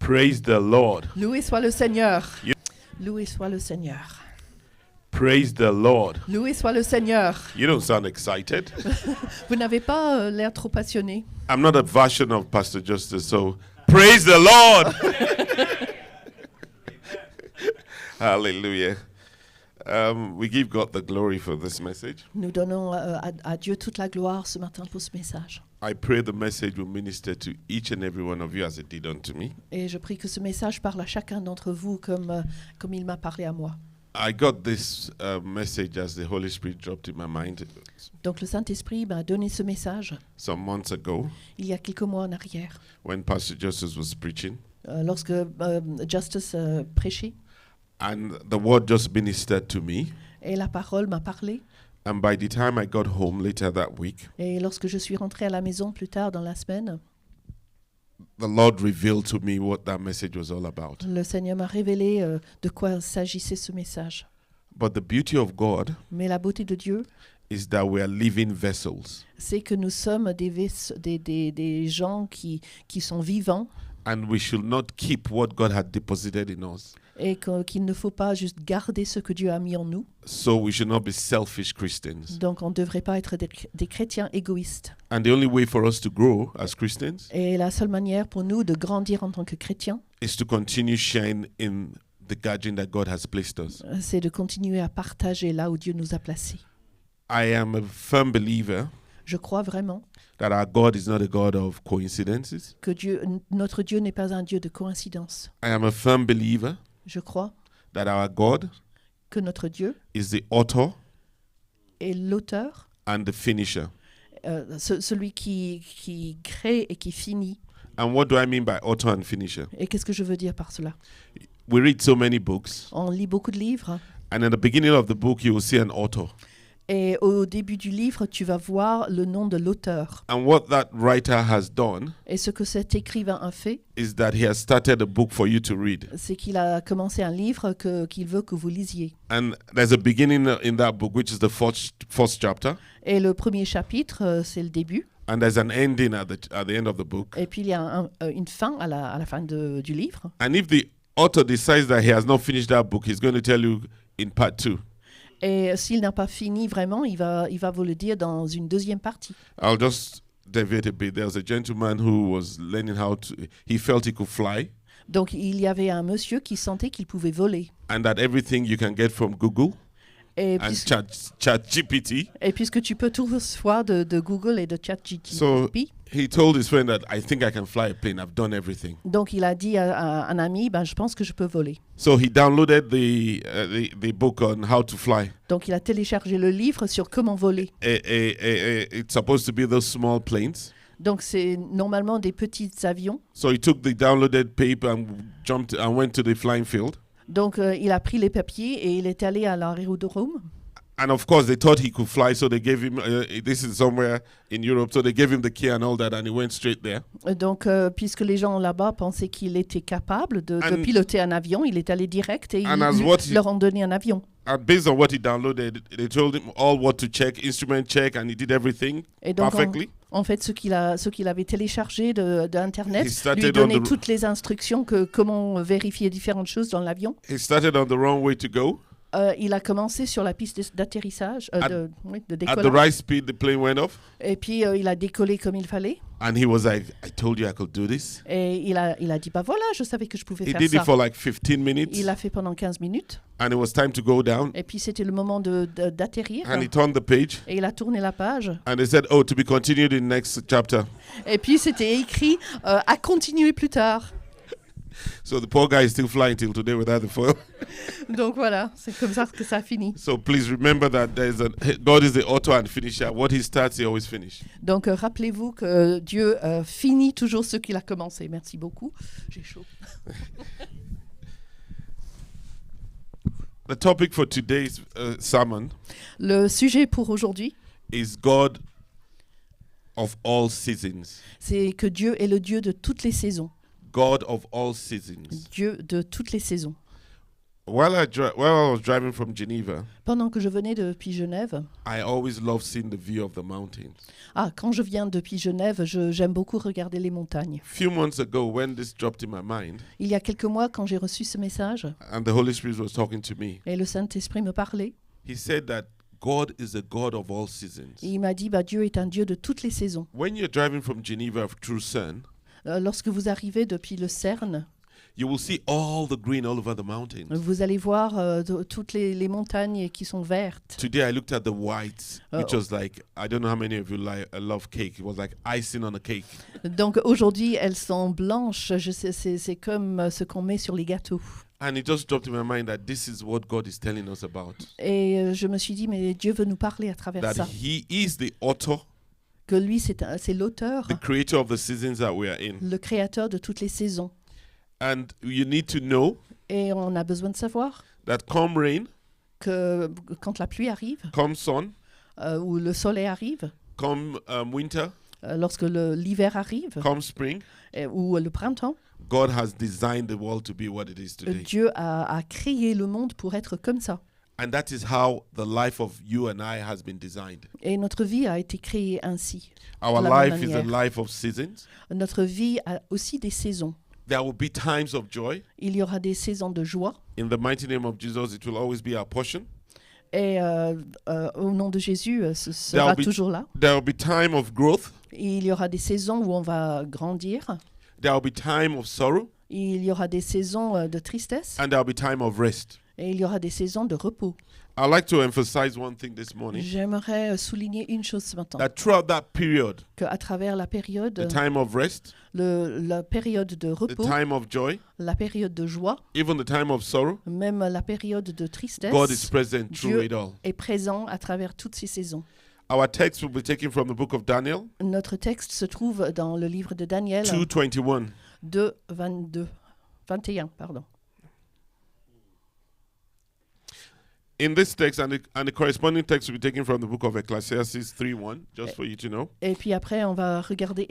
Praise the Lord. Loué soit le Seigneur. You- Loué soit le Seigneur. Praise the Lord. Loué soit le Seigneur. You don't sound excited. Vous n'avez pas l'air trop passionné. I'm not a version of Pastor Justice, so praise the Lord. Hallelujah. We give God the glory for this message. Nous donnons à Dieu toute la gloire ce matin pour ce message. I pray the message will minister to each and every one of you as it did unto me. Et je prie que ce message parle à chacun d'entre vous comme il m'a parlé à moi. I got this message as the Holy Spirit dropped in my mind Donc le Saint-Esprit m'a donné ce message some months ago il y a quelques mois en arrière, when Pastor Justice was preaching. lorsque Justice prêchait. And the word just ministered to me. Et la parole m'a parlé. And by the time I got home later that week, Et lorsque je suis rentrée à la maison plus tard dans la semaine, the Lord revealed to me what that message was all about. le Seigneur m'a révélé de quoi s'agissait ce message. But the beauty of God Mais la beauté de Dieu, is that we are living vessels. c'est que nous sommes des gens qui sont vivants And we should not keep what God had deposited in us. et qu'il ne faut pas juste garder ce que Dieu a mis en nous. So we should not be selfish Christians. Donc on ne devrait pas être des chrétiens égoïstes. And the only way for us to grow as Christians Et la seule manière pour nous de grandir en tant que chrétiens, is to continue shine in the gathering that God has placed us. c'est de continuer à partager là où Dieu nous a placés. I am a firm believer Je crois vraiment that our God is not a God of coincidences. que notre Dieu n'est pas un Dieu de coïncidence. I am a firm believer Je crois that our God que notre Dieu is the author est l'auteur, and the finisher. celui qui crée et qui finit. And what do I mean by author and finisher? Et qu'est-ce que je veux dire par cela? We read so many books, On lit beaucoup de livres and at the beginning of the book, you will see an author. et au début du livre, tu vas voir le nom de l'auteur. And what that writer has done Et ce que cet écrivain a fait, is that he has started a book for you to read. c'est qu'il a commencé un livre qu'il veut que vous lisiez. And there's a beginning in that book, which is the first chapter. Et le premier chapitre, c'est le début. And there's an ending at the end of the book. Et puis il y a une fin à la fin du livre. And if the author decides that he has not finished that book, he's going to tell you in part 2. Et s'il n'a pas fini vraiment, il va vous le dire dans une deuxième partie. I'll just deviate a bit. There was a gentleman who was learning he felt he could fly, Donc il y avait un monsieur qui sentait qu'il pouvait voler. and that everything you can get from Google Et, and puisque, ChatGPT. et puisque tu peux tout recevoir de Google et de ChatGPT, So he told his friend that I think I can fly a plane. I've done everything. donc il a dit à un ami, je pense que je peux voler. So he downloaded the book on how to fly. Donc il a téléchargé le livre sur comment voler. It's supposed to be those small planes. Donc c'est normalement des petits avions. So he took the downloaded paper and jumped and went to the flying field. Donc il a pris les papiers et il est allé à l'aérodrome. And of course, they thought he could fly, so they gave him, this is somewhere in Europe, so they gave him the key and all that, and he went straight there. Donc, puisque les gens là-bas pensaient qu'il était capable de piloter un avion, il est allé direct et leur ont donné un avion. And based on what he downloaded, they told him all what to check, instrument check, and he did everything Et donc, perfectly. En fait, ce qu'il avait téléchargé d'Internet He lui donnait toutes les instructions comment vérifier différentes choses dans l'avion. He started on the wrong way to go. Il a commencé sur la piste d'atterrissage, de At décollage. the right speed, the plane went off. Et puis, il a décollé comme il fallait. And he was like, I told you I could do this. Et il a dit, voilà, je savais que je pouvais He faire did ça. it for like 15 minutes. Il l'a fait pendant 15 minutes. And it was time to go down. Et puis, c'était le moment d'atterrir. And he turned the page. Et il a tourné la page. And they said, oh, to be continued in next chapter. Et puis, c'était écrit à continuer plus tard. So the poor guy is still flying till today without the foil. Donc voilà, c'est comme ça que ça a fini. So please remember that God is the author and finisher. What he starts, he always finishes. Donc rappelez-vous que Dieu finit toujours ce qu'il a commencé. Merci beaucoup. J'ai chaud. The topic for today's sermon Le sujet pour aujourd'hui, is God of all seasons. c'est que Dieu est le Dieu de toutes les saisons. God of all seasons. Dieu de toutes les saisons. While I was driving from Geneva, pendant que je venais depuis Genève, I always love seeing the view of the mountains. Quand je viens depuis Genève, j'aime beaucoup regarder les montagnes. Few months ago, when this dropped in my mind, il y a quelques mois, quand j'ai reçu ce message, and the Holy Spirit was talking to me, et le Saint-Esprit me parlait, he said that God is a God of all seasons. Et il m'a dit, Dieu est un Dieu de toutes les saisons. When you're driving from Geneva through Cern, lorsque vous arrivez depuis le Cern, you will see all the green all over the mountains. Vous allez voir toutes les montagnes qui sont vertes. Today I looked at the whites, which was like, I don't know how many of you love cake. It was like icing on a cake. Donc aujourd'hui, elles sont blanches. C'est comme ce qu'on met sur les gâteaux. And it just dropped in my mind that this is what God is telling us about. Et je me suis dit, mais Dieu veut nous parler à travers that ça. He is the author, que lui, c'est l'auteur, the creator of the seasons that we are in. Le créateur de toutes les saisons. And you need to know, et on a besoin de savoir, that come rain, que quand la pluie arrive, come sun, ou le soleil arrive, come winter, lorsque l'hiver arrive, come spring, ou le printemps, God has designed the world to be what it is today. Dieu a créé le monde pour être comme ça. And that is how the life of you and I has been designed. Et notre vie a été créée ainsi. Our life is a life of seasons. Notre vie a aussi des saisons. There will be times of joy. Il y aura des saisons de joie. In the mighty name of Jesus, it will always be our portion. Et au nom de Jésus, ce sera toujours là. There will be time of growth. Il y aura des saisons où on va grandir. There will be time of sorrow. Il y aura des saisons de tristesse. And there will be time of rest. Et il y aura des saisons de repos. I'd like to emphasize one thing this morning. J'aimerais souligner une chose ce matin. That throughout that period, qu'à travers la période, the time of rest, la période de repos, the time of joy, la période de joie, even the time of sorrow, même la période de tristesse, God is present through Dieu it all. est présent à travers toutes ces saisons. Our text will be taken from the book of Daniel. Notre texte se trouve dans le livre de Daniel 2:21. 21, pardon. In this text and the corresponding text will be taken from the book of Ecclesiastes 3:1, just for you to know. Et puis après, on va regarder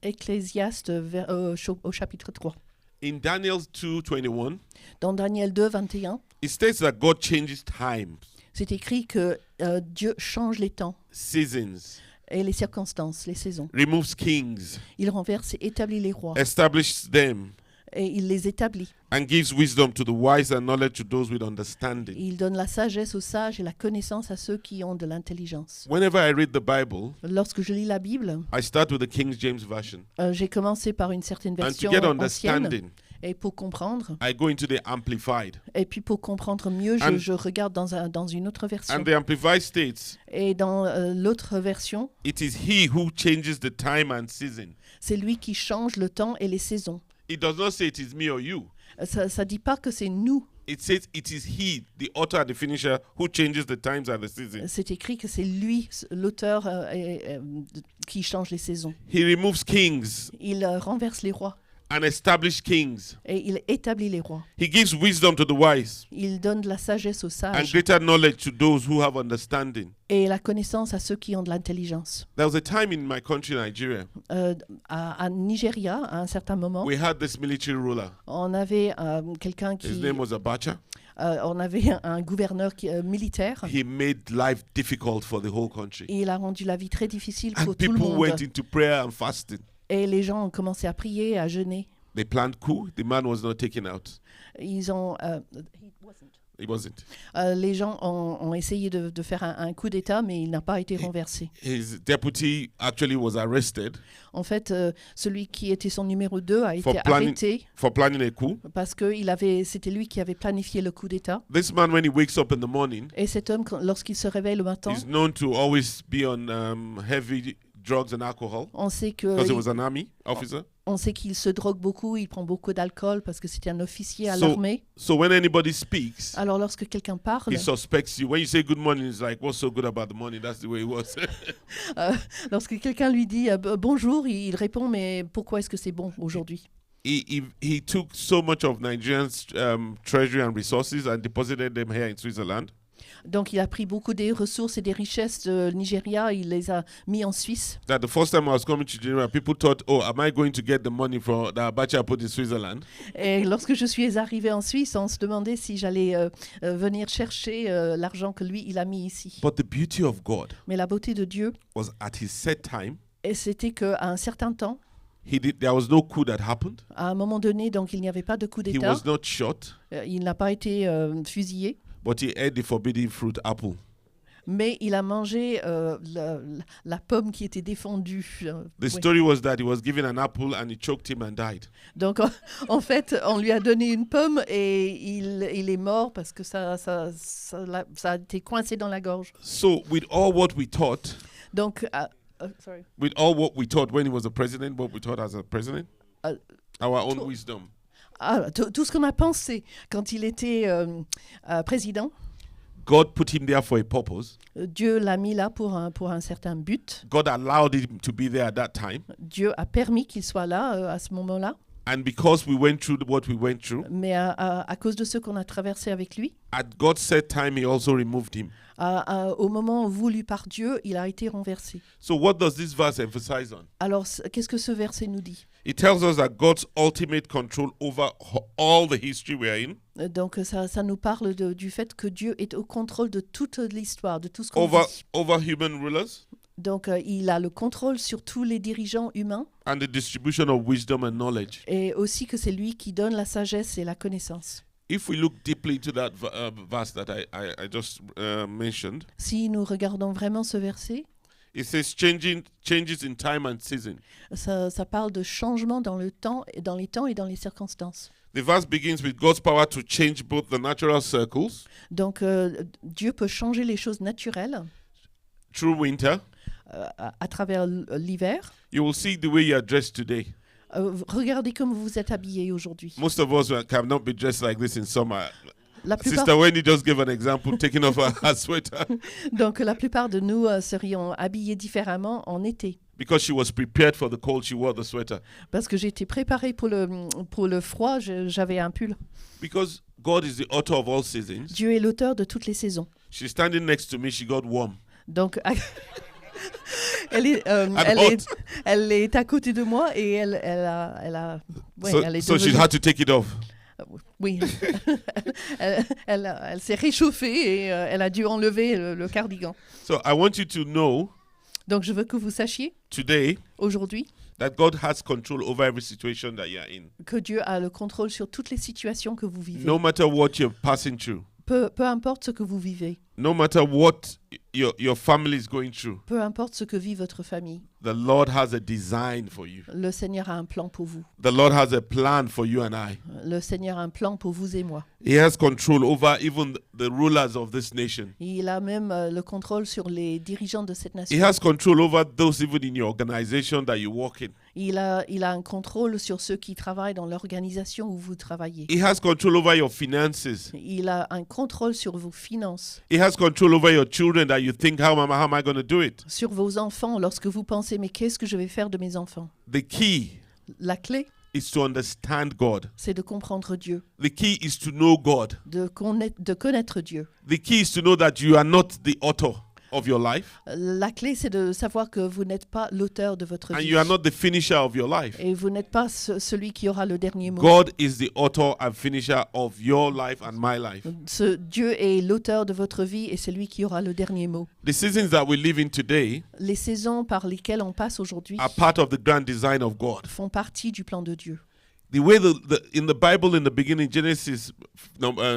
Ecclésiaste au chapitre 3. In Daniel 2:21, dans Daniel 2:21, it states that God changes times. C'est écrit que Dieu change les temps, seasons, et les circonstances, les saisons. Removes kings. Il renverse et établit les rois. Establishes them. Et il les établit. And gives wisdom to the wise and knowledge to those with understanding. Il donne la sagesse aux sages et la connaissance à ceux qui ont de l'intelligence. Whenever I read the Bible, lorsque je lis la Bible, I start with the King James Version. J'ai commencé par une certaine version ancienne. Et pour comprendre, I go into the Amplified. Et puis pour comprendre mieux, je regarde dans une autre version. And the Amplified states, et dans l'autre version, it is he who changes the time and season. C'est lui qui change le temps et les saisons. It does not say it is me or you. Ça dit pas que c'est nous. It says it is he, the author and the finisher, who changes the times and the seasons. C'est écrit que c'est lui, l'auteur, qui change les saisons. He removes kings. Il renverse les rois. And establish kings. Et il établit les rois. He gives wisdom to the wise. Il donne de la sagesse aux sages. And greater knowledge to those who have understanding. Et la connaissance à ceux qui ont de l'intelligence. There was a time in my country, Nigeria. À Nigeria, à un certain moment. We had this military ruler. On avait quelqu'un qui. His name was Abacha. On avait un gouverneur militaire. He made life difficult for the whole country. Et il a rendu la vie très difficile pour tout le monde. And people went into prayer and fasting. Et les gens ont commencé à prier, à jeûner. They planned coup. The man was not taken out. Ils ont. He wasn't. Les gens ont essayé de faire un coup d'État, mais il n'a pas été renversé. His deputy actually was arrested. En fait, celui qui était son numéro 2 a été arrêté. For planning a coup. Parce que c'était lui qui avait planifié le coup d'État. This man, when he wakes up in the morning, et cet homme, lorsqu'il se réveille le matin, is known to always be on heavy drugs and alcohol. On sait que because he was an army officer. On sait qu'il se drogue beaucoup, il prend beaucoup d'alcool parce que c'était un officier à l'armée. So when anybody speaks, alors lorsque quelqu'un parle, he suspects you. When you say good morning, it's like, what's so good about the morning? That's the way it was. Lorsque quelqu'un lui dit bonjour, il répond mais pourquoi est-ce que c'est bon aujourd'hui? He took so much of Nigerians' treasury and resources and deposited them here in Switzerland. Donc il a pris beaucoup des ressources et des richesses de Nigeria, il les a mis en Suisse. That the first time I was coming to Nigeria, people thought, "Oh, am I going to get the money from that Abacha put in Switzerland?" Et lorsque je suis arrivée en Suisse, on se demandait si j'allais venir chercher l'argent que lui il a mis ici. But the beauty of God Mais la beauté de Dieu, was at His set time. Et c'était qu'à un certain temps, There was no coup that happened. À un moment donné, donc il n'y avait pas de coup He d'État. was not shot. Il n'a pas été fusillé. But he ate the forbidden fruit apple. Mais il a mangé la pomme qui était défendue. The story was that he was given an apple and it choked him and died. Donc en fait, on lui a donné une pomme et il est mort parce que ça a été coincé dans la gorge. So with all what we taught, donc with all what we taught when he was a president, what we taught as a president, our own wisdom. Tout ce qu'on a pensé quand il était président. God put him there for a purpose. Dieu l'a mis là pour un certain but. God allowed him to be there at that time. Dieu a permis qu'il soit là à ce moment-là. And because we went through what we went through, mais à cause de ce qu'on a traversé avec lui, at God's set time, He also removed him. Au moment voulu par Dieu, il a été renversé. So what does this verse emphasize on? Alors, qu'est-ce que ce verset nous dit? It tells us that God's ultimate control over all the history we are in. Donc ça nous parle du fait que Dieu est au contrôle de toute l'histoire, de tout ce qu'on vit. Over human rulers. Donc il a le contrôle sur tous les dirigeants humains. And the distribution of wisdom and knowledge. Et aussi que c'est lui qui donne la sagesse et la connaissance. If we look deeply into that verse that I just mentioned. Si nous regardons vraiment ce verset. It says changes in time and season. Ça parle de changements dans le temps, dans les temps et dans les circonstances. The verse begins with God's power to change both the natural circles. Donc Dieu peut changer les choses naturelles. Through winter. À travers l'hiver. You will see the way you are dressed today. Regardez comme vous êtes habillés aujourd'hui. Most of us cannot be dressed like this in summer. La plupart... Sister Wendy just gave an example, taking off her sweater. Donc la plupart de nous serions habillés différemment en été. Because she was prepared for the cold, she wore the sweater. Parce que j'étais préparée pour le froid, j'avais un pull. Because God is the author of all seasons. Dieu est l'auteur de toutes les saisons. She's standing next to me, she got warm. Donc elle est à côté de moi et elle so she had to take it off. Oui, elle s'est réchauffée et elle a dû enlever le cardigan. So I want you to know. Donc je veux que vous sachiez today, aujourd'hui, that God has control over every situation that you are in. Que Dieu a le contrôle sur toutes les situations que vous vivez. No matter what you're passing through. Peu importe ce que vous vivez. No matter what your family is going through. Peu importe ce que vit votre famille. The Lord has a design for you. Le Seigneur a un plan pour vous. The Lord has a plan for you and I. Le Seigneur a un plan pour vous et moi. He has control over even the rulers of this nation. Il a même le contrôle sur les dirigeants de cette nation. He has control over those even in your organization that you work in. Il a un contrôle sur ceux qui travaillent dans l'organisation où vous travaillez. He has control over your finances. Il a un contrôle sur vos finances. He has control over your children that you think, how am I going to do it? Sur vos enfants, lorsque vous pensez, mais qu'est-ce que je vais faire de mes enfants? The key. La clé. Is to understand God. C'est de comprendre Dieu. The key is to know God. De connaître Dieu. The key is to know that you are not the author of your life. La clé, c'est de savoir que vous n'êtes pas l'auteur de votre vie. And you are not the finisher of your life. Et vous n'êtes pas celui qui aura le dernier mot. God is the author and finisher of your life and my life. Dieu est l'auteur de votre vie et c'est lui qui aura le dernier mot. The seasons that we live in today, les saisons par lesquelles on passe aujourd'hui, are part of the grand design of God. Font partie du plan de Dieu. The way in the Bible, in the beginning, Genesis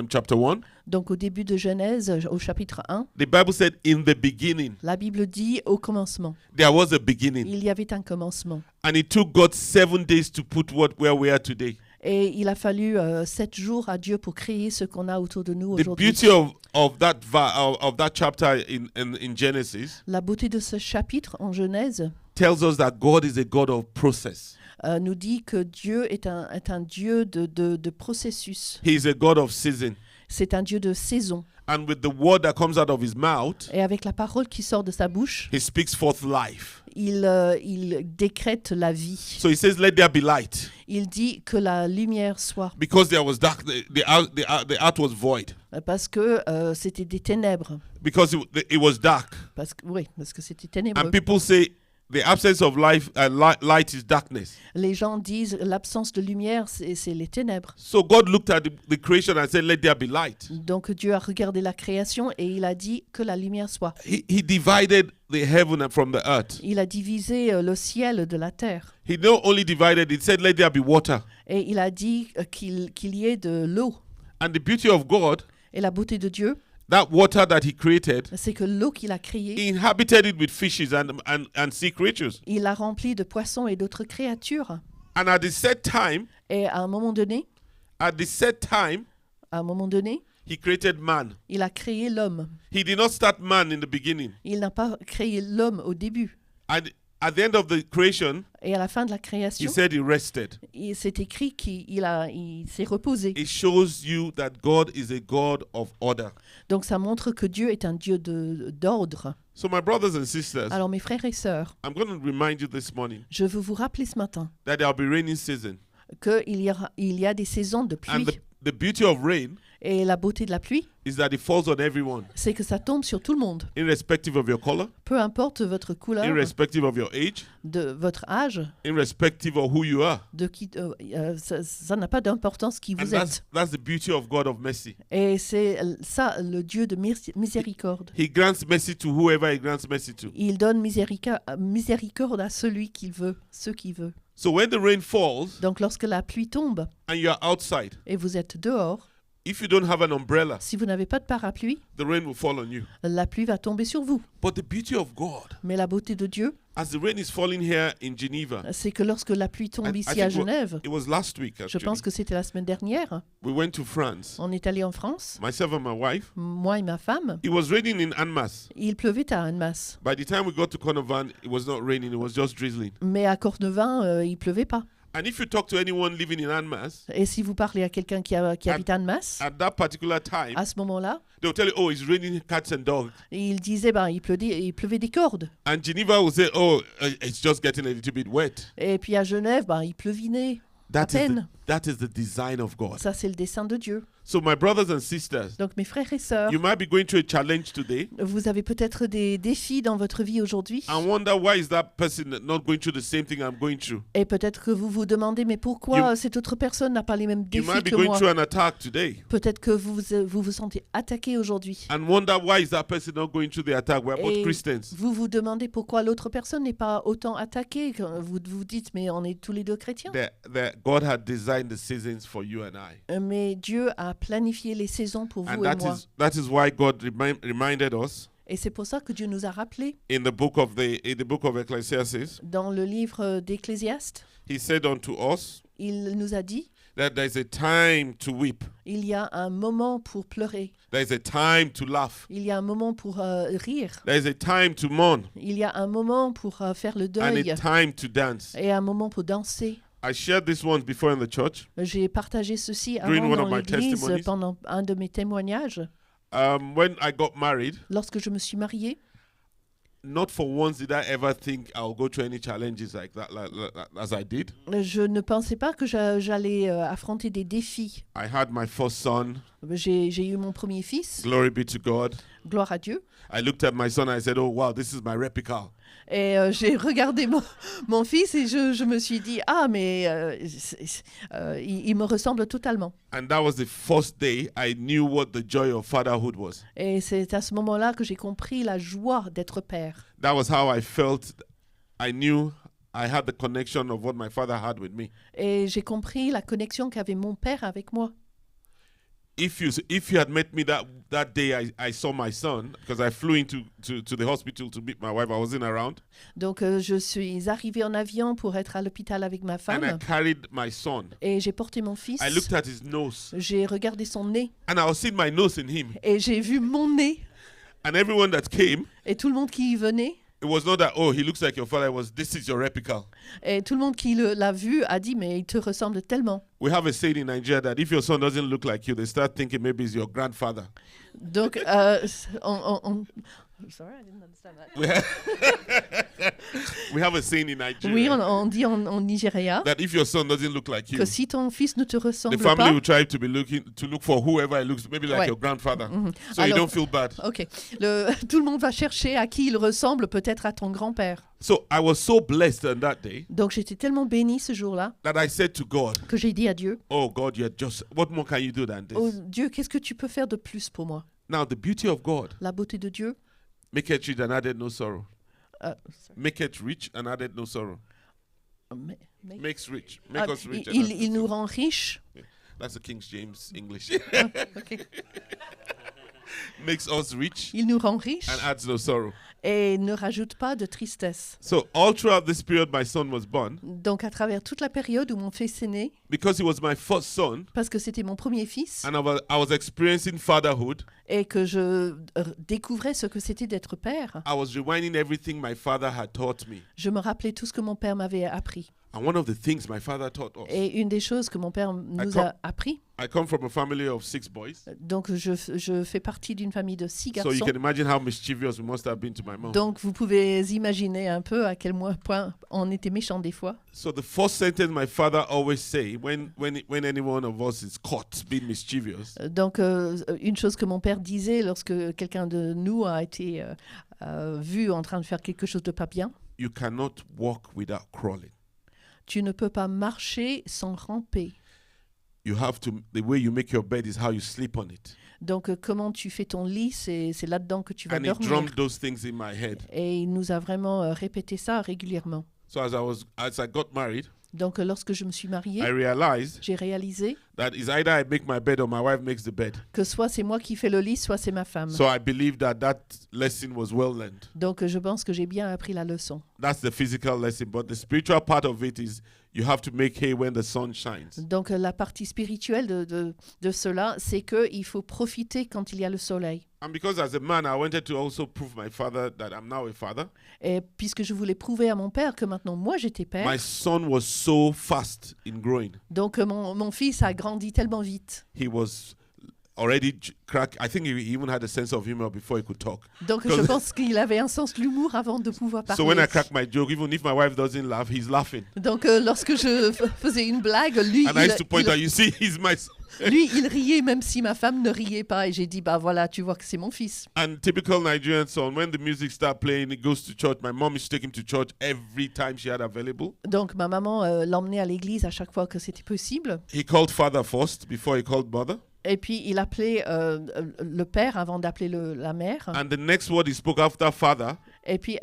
chapter 1. Donc au début de Genèse, au chapitre 1. The Bible said in the beginning. La Bible dit au commencement. There was a beginning. Il y avait un commencement. And it took God 7 days to put where we are today. Et il a fallu 7 jours à Dieu pour créer ce qu'on a autour de nous aujourd'hui. The beauty of that chapter in Genesis. La beauté de ce chapitre en Genèse. Tells us that God is a God of process. Nous dit que Dieu est un Dieu de processus. He is a God of season. C'est un Dieu de saison. And with the word that comes out of his mouth, et avec la parole qui sort de sa bouche, he speaks forth life. Il décrète la vie. So he says, "Let there be light." Il dit que la lumière soit. Because there was dark, the earth was void. Parce que c'était des ténèbres. Because it was dark. Parce que c'était ténébreux. And people say the absence of light is darkness. Les gens disent l'absence de lumière, c'est les ténèbres. So God looked at the creation and said, "Let there be light." Donc Dieu a regardé la création et il a dit que la lumière soit. He divided the heaven from the earth. Il a divisé le ciel de la terre. He not only divided, he said, "Let there be water." Et il a dit qu'il y ait de l'eau. And the beauty of God, et la beauté de Dieu, that water that he created, c'est que l'eau qu'il a créée, he inhabited it with fishes and sea creatures. Il l'a rempli de poissons et d'autres créatures. And at the set time, et à un moment donné, he created man. Il a créé l'homme. He did not start man in the beginning. Il n'a pas créé l'homme au début. And at the end of the creation, et à la fin de la création, he said he rested. C'est écrit qu'il s'est reposé. It shows you that God is a God of order. Donc ça montre que Dieu est un Dieu d'ordre. So my brothers and sisters, alors mes frères et sœurs, I'm going to remind you this morning, je veux vous rappeler ce matin, that there will be raining season. qu'il y a des saisons de pluie. And the beauty of rain, et la beauté de la pluie, is that it falls on everyone. C'est que ça tombe sur tout le monde. Irrespective of your color. Peu importe votre couleur. Irrespective of your age. De votre âge. Irrespective of who you are. De qui, ça n'a pas d'importance qui vous êtes. That's the beauty of God of mercy. Et c'est ça le Dieu de miséricorde. He grants mercy to whoever he grants mercy to. Il donne miséricorde à celui qu'il veut, ceux qu'il veut. So when the rain falls, donc lorsque la pluie tombe, and you are outside, et vous êtes dehors, if you don't have an umbrella, si vous n'avez pas de parapluie, the rain will fall on you. La pluie va tomber sur vous. But the beauty of God, mais la beauté de Dieu, as the rain is falling here in Geneva, c'est que lorsque la pluie tombe ici à Genève, it was last week, je pense que c'était la semaine dernière, we went to France. On est allé en France, myself and my wife, moi et ma femme. It was raining in Annemasse. Il pleuvait à Annemasse. By the time we got to Cordovan, it was not raining, it was just drizzling. Mais à Cordovan, il pleuvait pas. And if you talk to anyone living in Annemasse, et si vous parlez à quelqu'un qui habite à Annemasse, at that particular time, à ce moment-là, they'll tell you, "Oh, it's raining cats and dogs." Et il disait, il pleuvait des cordes. And Geneva will say, "Oh, it's just getting a little bit wet." Et puis à Genève, il pleuvinait. À peine. That is the design of God. Ça c'est le dessein de Dieu. So my brothers and sisters, donc mes frères et sœurs, you might be going through a challenge today. Vous avez peut-être des défis dans votre vie aujourd'hui. I wonder why is that person not going through the same thing I'm going through. Et peut-être que vous vous demandez mais pourquoi cette autre personne n'a pas les mêmes défis que moi. You might be going through an attack today. Peut-être que vous sentez attaqué aujourd'hui. And wonder why is that person not going through the attack. We're both Christians. Vous vous demandez pourquoi l'autre personne n'est pas autant attaquée. Vous vous dites mais on est tous les deux chrétiens. God had designed the seasons for you and I. Mais Dieu a planifié les saisons pour vous et moi. That is why God reminded us. Et c'est pour ça que Dieu nous a rappelé. In the book of Ecclesiastes. Dans le livre d'Ecclésiaste. He said unto us. Il nous a dit. That there is a time to weep. Il y a un moment pour pleurer. There is a time to laugh. Il y a un moment pour rire. There is a time to mourn. Il y a un moment pour faire le deuil. And a time to dance. Et un moment pour danser. I shared this once before in the church. J'ai partagé ceci avant dans l'église pendant un de mes témoignages. When I got married, lorsque je me suis marié, not for once did I ever think I'll go through any challenges like that, as I did. Je ne pensais pas que j'allais affronter des défis. I had my first son. J'ai eu mon premier fils. Glory be to God. Gloire à Dieu. I looked at my son and I said, "Oh wow, this is my replica." Et j'ai regardé mon fils et je me suis dit mais il me ressemble totalement. And that was the first day I knew what the joy of fatherhood was. Et c'est à ce moment-là que j'ai compris la joie d'être père. That was how I felt. I knew I had the connection of what my father had with me. Et j'ai compris la connexion qu'avait mon père avec moi. If you had met me that day I saw my son, because I flew into the hospital to meet my wife. I wasn't around. Donc je suis arrivé en avion pour être à l'hôpital avec ma femme. And I carried my son. Et j'ai porté mon fils. I looked at his nose. J'ai regardé son nez. And I was seeing my nose in him. Et j'ai vu mon nez. And everyone that came. Et tout le monde qui y venait. It was not that, oh, he looks like your father. It was, this is your replica. Et tout le monde qui l'a vu a dit, mais il te ressemble tellement. We have a saying in Nigeria that if your son doesn't look like you, they start thinking maybe it's your grandfather. Donc, sorry, I didn't understand that. We have a saying in Nigeria. Oui, on dit en Nigeria that if your son doesn't look like you, que si ton fils ne te ressemble the family pas, will try to look for whoever it looks, maybe like your grandfather. So alors, you don't feel bad. Ok. Tout le monde va chercher à qui il ressemble, peut-être à ton grand-père. So I was so blessed on that day. Donc j'étais tellement béni ce jour-là. That I said to God, que j'ai dit à Dieu. Oh God, what more can you do than this? Oh Dieu, qu'est-ce que tu peux faire de plus pour moi? Now the beauty of God. La beauté de Dieu. Make it rich and added no sorrow. Make it rich and added no sorrow. Makes rich. Make us rich. Il nous rend riches. Yeah. That's the King James English. Okay. Makes us rich. Il nous rend riches. And adds no sorrow. Et ne rajoute pas de tristesse. So all throughout this period, my son was born. Donc à travers toute la période où mon fils est né. Because he was my first son. Parce que c'était mon premier fils. And I was experiencing fatherhood. Et que je découvrais ce que c'était d'être père. I was rewinding everything my father had taught me. Je me rappelais tout ce que mon père m'avait appris. And one of the things my father taught us. Et une des choses que mon père nous a appris. I come from a family of 6 boys. Donc je fais partie d'une famille de 6 garçons. So you can imagine how mischievous we must have been to my mom. Donc vous pouvez imaginer un peu à quel point on était méchants des fois. So the first sentence my father always say when any one of us is caught being mischievous. Donc une chose que mon père disait lorsque quelqu'un de nous a été vu en train de faire quelque chose de pas bien. You cannot walk without crawling. Tu ne peux pas marcher sans ramper. You have to. The way you make your bed is how you sleep on it. Donc comment tu fais ton lit, c'est là-dedans que tu vas dormir. And he drummed those things in my head. Et il nous a vraiment répété ça régulièrement. So as I got married. Donc lorsque je me suis mariée, j'ai réalisé that is either I make my bed or my wife makes the bed. Que soit c'est moi qui fais le lit, soit c'est ma femme. So I believe that lesson was well learned. Donc je pense que j'ai bien appris la leçon. That's the physical lesson, but the spiritual part of it is you have to make hay when the sun shines. Donc la partie spirituelle de cela, c'est que il faut profiter quand il y a le soleil. And because as a man, I wanted to also prove my father that I'm now a father. Et puisque je voulais prouver à mon père que maintenant moi j'étais père. My son was so fast in growing. Donc mon fils a grandi tellement vite. He was already I think he even had a sense of humor before he could talk. Donc je pense qu'il avait un sens de l'humour avant de pouvoir parler. So when I crack my joke, even if my wife doesn't laugh, he's laughing. Donc lorsque je faisais une blague, lui I used to point out, you see, he's my son. Lui, il riait même si ma femme ne riait pas. Et j'ai dit, bah voilà, tu vois que c'est mon fils. And typical Nigerian son, when the music starts playing, he goes to church. My mom used to take him to church every time she had available. Donc ma maman l'emmenait à l'église à chaque fois que c'était possible. He called father first before he called mother. Et puis il appelait le père avant d'appeler la mère. And the next word he spoke after father. Et puis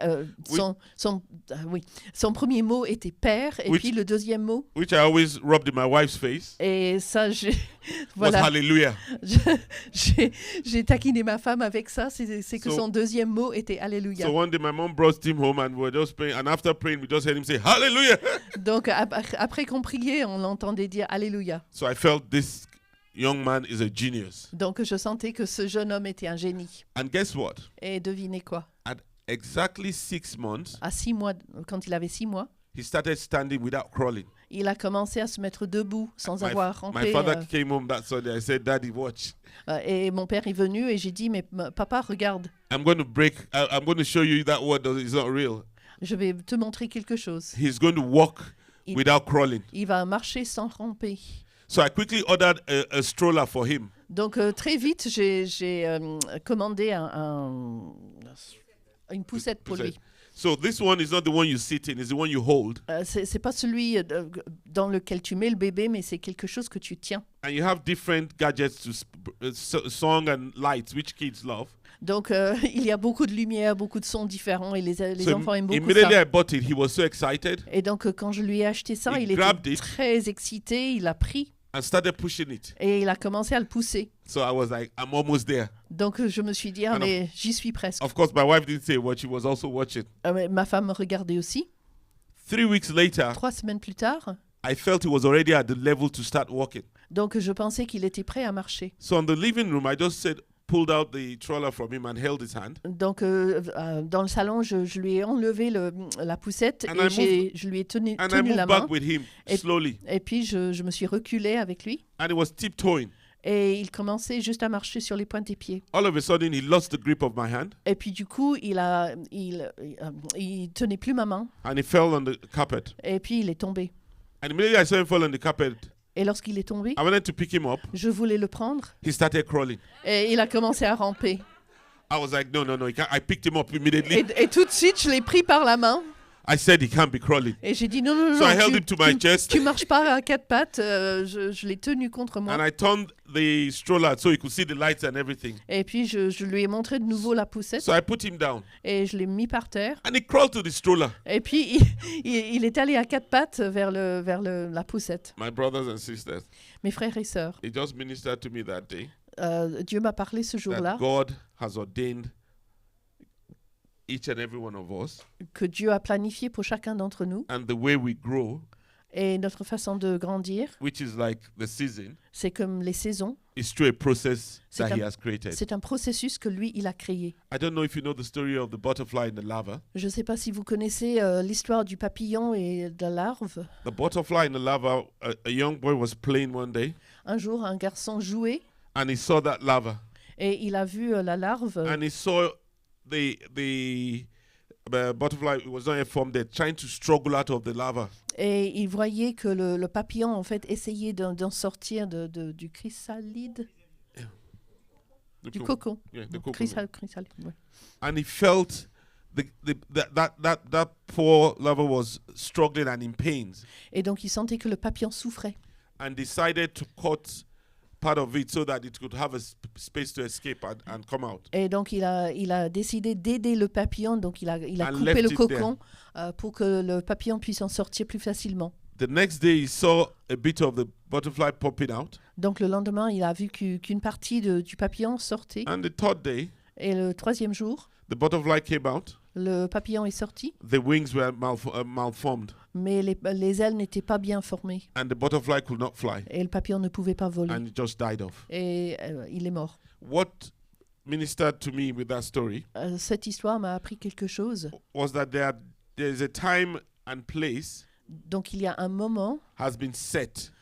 son premier mot était père, et puis le deuxième mot. Which I always rubbed in my wife's face. Et ça, voilà. Was hallelujah. J'ai taquiné ma femme avec ça, c'est que son deuxième mot était alléluia. So one day my mom brought him home and we were just praying, and after praying we just heard him say hallelujah. Donc après qu'on priait, on l'entendait dire alléluia. So I felt this young man is a genius. Donc je sentais que ce jeune homme était un génie. And guess what? Et devinez quoi? At exactly 6 months. À 6 mois, quand il avait 6 mois. He started standing without crawling. Il a commencé à se mettre debout sans avoir rampé. My father came home that Sunday. I said, "Daddy, watch." Et mon père est venu et j'ai dit, mais papa, regarde. I'm going to show you that word is not real. Je vais te montrer quelque chose. He's going to walk without crawling. Il va marcher sans ramper. So I quickly ordered a stroller for him. Donc très vite, j'ai commandé une poussette pour lui. So this one is not the one you sit in, it's the one you hold. C'est pas celui dans lequel tu mets le bébé, mais c'est quelque chose que tu tiens. And you have different gadgets to song and lights, which kids love. Donc il y a beaucoup de lumière, beaucoup de sons différents et les enfants aiment beaucoup immediately ça. I bought it, he was so excited. Et donc quand je lui ai acheté ça, il était très excité, il l'a pris. And started pushing it. Et il a commencé à le pousser. So I was like, I'm almost there. Donc je me suis dit, mais j'y suis presque. Of course, my wife didn't say what, she was also watching. Ma femme me regardait aussi. 3 weeks later, 3 semaines plus tard, I felt he was already at the level to start walking. Donc je pensais qu'il était prêt à marcher. So in the living room, I just said, pulled out the stroller from him and held his hand. Donc dans le salon, je lui ai enlevé la poussette et je lui ai tenu la main. Back with him slowly. Et puis je me suis reculée avec lui. And he was tiptoeing. Et il commençait juste à marcher sur les pointes des pieds. All of a sudden, he lost the grip of my hand. Et puis du coup, il tenait plus ma main. And he fell on the carpet. Et puis il est tombé. And immediately I saw him fall on the carpet. Et lorsqu'il est tombé, I wanted to pick him up. Je voulais le prendre. He started crawling. Et il a commencé à ramper. I was like, no. I picked him up immediately. Et tout de suite, je l'ai pris par la main. I said he can't be crawling. Et j'ai dit non, so I held him to my chest. Tu marches pas à quatre pattes. Je l'ai tenu contre moi. And I turned the stroller so he could see the lights and everything. Et puis je lui ai montré de nouveau la poussette. So I put him down. Et je l'ai mis par terre. And he crawled to the stroller. Et puis il est allé à quatre pattes vers la poussette. My brothers and sisters. Mes frères et sœurs. He just ministered to me that day. Dieu m'a parlé ce jour-là. That God has ordained each and every one of us. Que Dieu a planifié pour chacun d'entre nous. And the way we grow. Et notre façon de grandir. Which is like the season. C'est comme les saisons. It's through a process that he has created. C'est un processus que lui il a créé. I don't know if you know the story of the butterfly and the larva. Je ne sais pas si vous connaissez l'histoire du papillon et de la larve. The butterfly and the larva, a young boy was playing one day. Un jour, un garçon jouait. And he saw that larva. Et il a vu la larve. And he saw the butterfly was not informed. They're trying to struggle out of the larva. Et il voyait que le papillon en fait essayait d'en sortir du chrysalide, du cocon. Yeah, the cocon. Chrysalide. Ouais. And he felt that poor larva was struggling and in pains. Et donc il sentait que le papillon souffrait. And decided to cut part of it so that it could have a space to escape and come out. Et donc il a décidé d'aider le papillon, donc il a coupé le cocon pour que le papillon puisse en sortir plus facilement. The next day he saw a bit of the butterfly popping out. Donc le lendemain, il a vu qu'une partie du papillon sortait. And the third day, et le troisième jour, the butterfly came out. Le papillon est sorti. The wings were malformed. Mais les ailes n'étaient pas bien formées. And the butterfly could not fly. Et le papillon ne pouvait pas voler. And it just died off. Et il est mort. What ministered to me with that story cette histoire m'a appris quelque chose. Was that there is a time and place donc il y a un moment has been set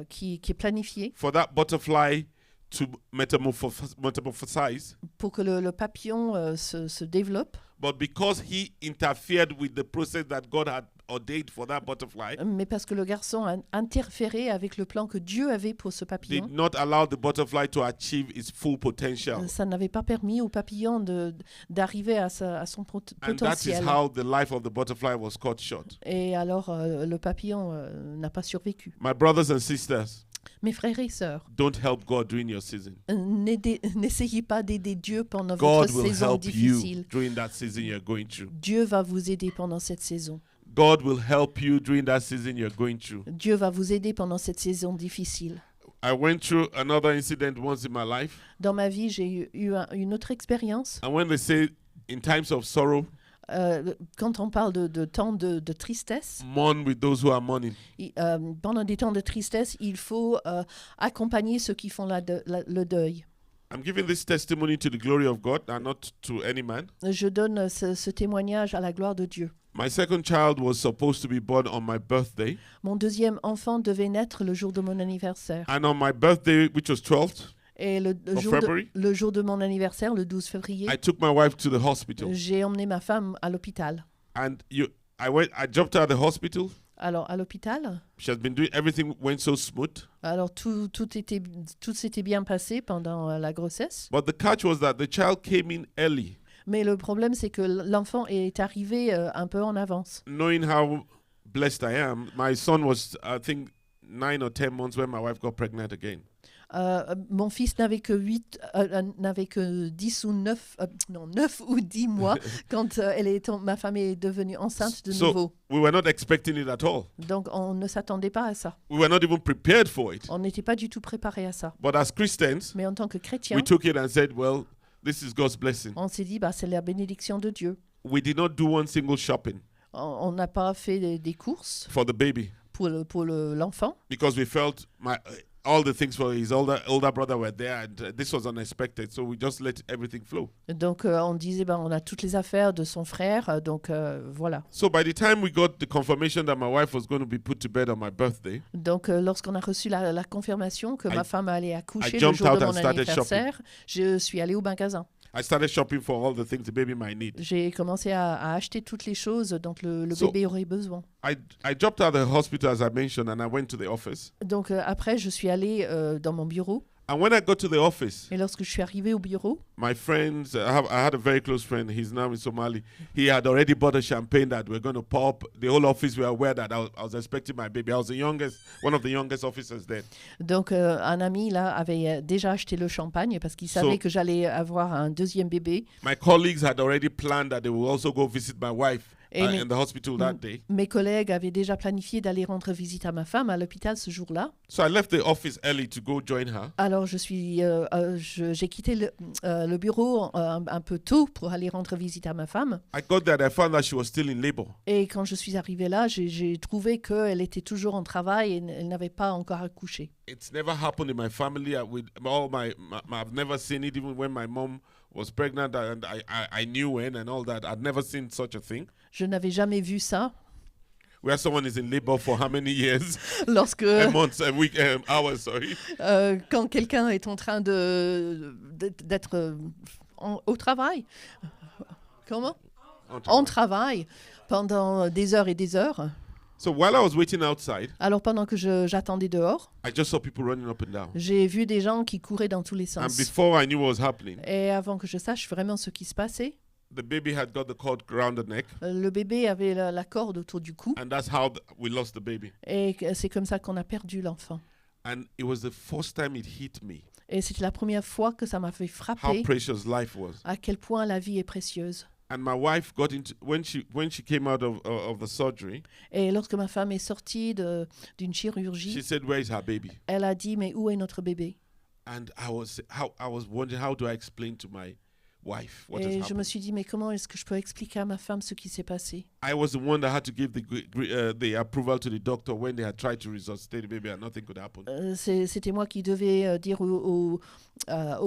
qui est planifié for that butterfly to metamorphosize. Pour que le papillon se développe. But because he interfered with the process that God had ordained for that butterfly, mais parce que le garçon a interféré avec le plan que Dieu avait pour ce papillon, did not allow the butterfly to achieve its full potential. Ça n'avait pas permis au papillon d'arriver à son potentiel. And that is how the life of the butterfly was cut short. Et alors le papillon n'a pas survécu. My brothers and sisters, mes frères et sœurs, don't help God during your season. N'essayez pas d'aider Dieu pendant votre saison difficile. During that season you're going through. Dieu va vous aider pendant cette saison. God will help you during that season you're going through. Dieu va vous aider pendant cette saison difficile. I went through another incident once in my life. Dans ma vie, j'ai eu une autre expérience. And when they say in times of sorrow, quand on parle de temps de tristesse, mourn with those who are mourning. Pendant des temps de tristesse, il faut accompagner ceux qui font le deuil. I'm giving this testimony to the glory of God and not to any man. Je donne ce témoignage à la gloire de Dieu. My second child was supposed to be born on my birthday. Mon deuxième enfant devait naître le jour de mon anniversaire. And on my birthday, which was 12th, et le jour de mon anniversaire, le 12 février, I took my wife to the hospital. J'ai emmené ma femme à l'hôpital. And I jumped out of the hospital. Alors à l'hôpital, everything went so smooth. Alors tout s'était bien passé pendant la grossesse. But the catch was that the child came in early. Mais le problème c'est que l'enfant est arrivé un peu en avance. Knowing how blessed I am, my son was I think 9 or 10 months when my wife got pregnant again. Mon fils n'avait que 9 ou 10 mois quand ma femme est devenue enceinte de nouveau. We were not expecting it at all. Donc on ne s'attendait pas à ça. We were not even prepared for it. On n'était pas du tout préparé à ça. But as Christians, mais en tant que chrétiens, we took it and said, well, this is God's blessing. On s'est dit c'est la bénédiction de Dieu. We did not do one single shopping. On n'a pas fait des courses for the baby. Pour l'enfant. Because we felt all the things for his older brother were there, and this was unexpected, so we just let everything flow. Donc on disait on a toutes les affaires de son frère, donc voilà. So by the time we got the confirmation that my wife was going to be put to bed on my birthday, donc lorsqu'on a reçu la confirmation que ma femme allait accoucher le jour de mon anniversaire, je suis allée au magasin. I started shopping for all the things the baby might need. J'ai commencé à acheter toutes les choses dont le bébé aurait besoin. I dropped out of the hospital as I mentioned, and I went to the office. Donc après je suis allée dans mon bureau. And when I got to the office, et lorsque je suis arrivée au bureau, my friends, I had a very close friend. His name is Somali. He had already bought a champagne that we're going to pop. The whole office were aware that I was expecting my baby. I was one of the youngest officers then. Donc un ami là avait déjà acheté le champagne parce qu'il savait que j'allais avoir un deuxième bébé. My colleagues had already planned that they would also go visit my wife. In the hospital that day. Mes collègues avaient déjà planifié d'aller rendre visite à ma femme à l'hôpital ce jour-là. So I left the office early to go join her. Alors j'ai quitté le bureau un peu tôt pour aller rendre visite à ma femme. I got there, I found that she was still in labor. Et quand je suis arrivée là, j'ai trouvé qu'elle était toujours en travail et elle n'avait pas encore accouché. It's never happened in my family. I've never seen it, even when my mom was pregnant, and I knew when and all that. I'd never seen such a thing. Je n'avais jamais vu ça. Where someone is in labor for how many years? Lorsque a month, a week, hours, sorry. Quand quelqu'un est en train d'être au travail. Comment? En travail pendant des heures et des heures. So while I was waiting outside, alors pendant que j'attendais dehors, I just saw people running up and down. J'ai vu des gens qui couraient dans tous les sens. And before I knew what was happening, et avant que je sache vraiment ce qui se passait, the baby had got the cord around the neck. Le bébé avait la corde autour du cou. And that's how we lost the baby. Et c'est comme ça qu'on a perdu l'enfant. And it was the first time it hit me. Et c'était la première fois que ça m'a fait frapper. How precious life was. À quel point la vie est précieuse. And my wife got into when she came out of the surgery. Et lorsque ma femme est sortie d'une chirurgie, she said, "Where is her baby?" Elle a dit, mais où est notre bébé? And I was wondering, how do I explain to my wife what has happened? Et je me suis dit, mais comment est-ce que je peux expliquer à ma femme ce qui s'est passé? I was the one that had to give the approval to the doctor when they had tried to resuscitate the baby and nothing could happen. C'était moi qui devais dire au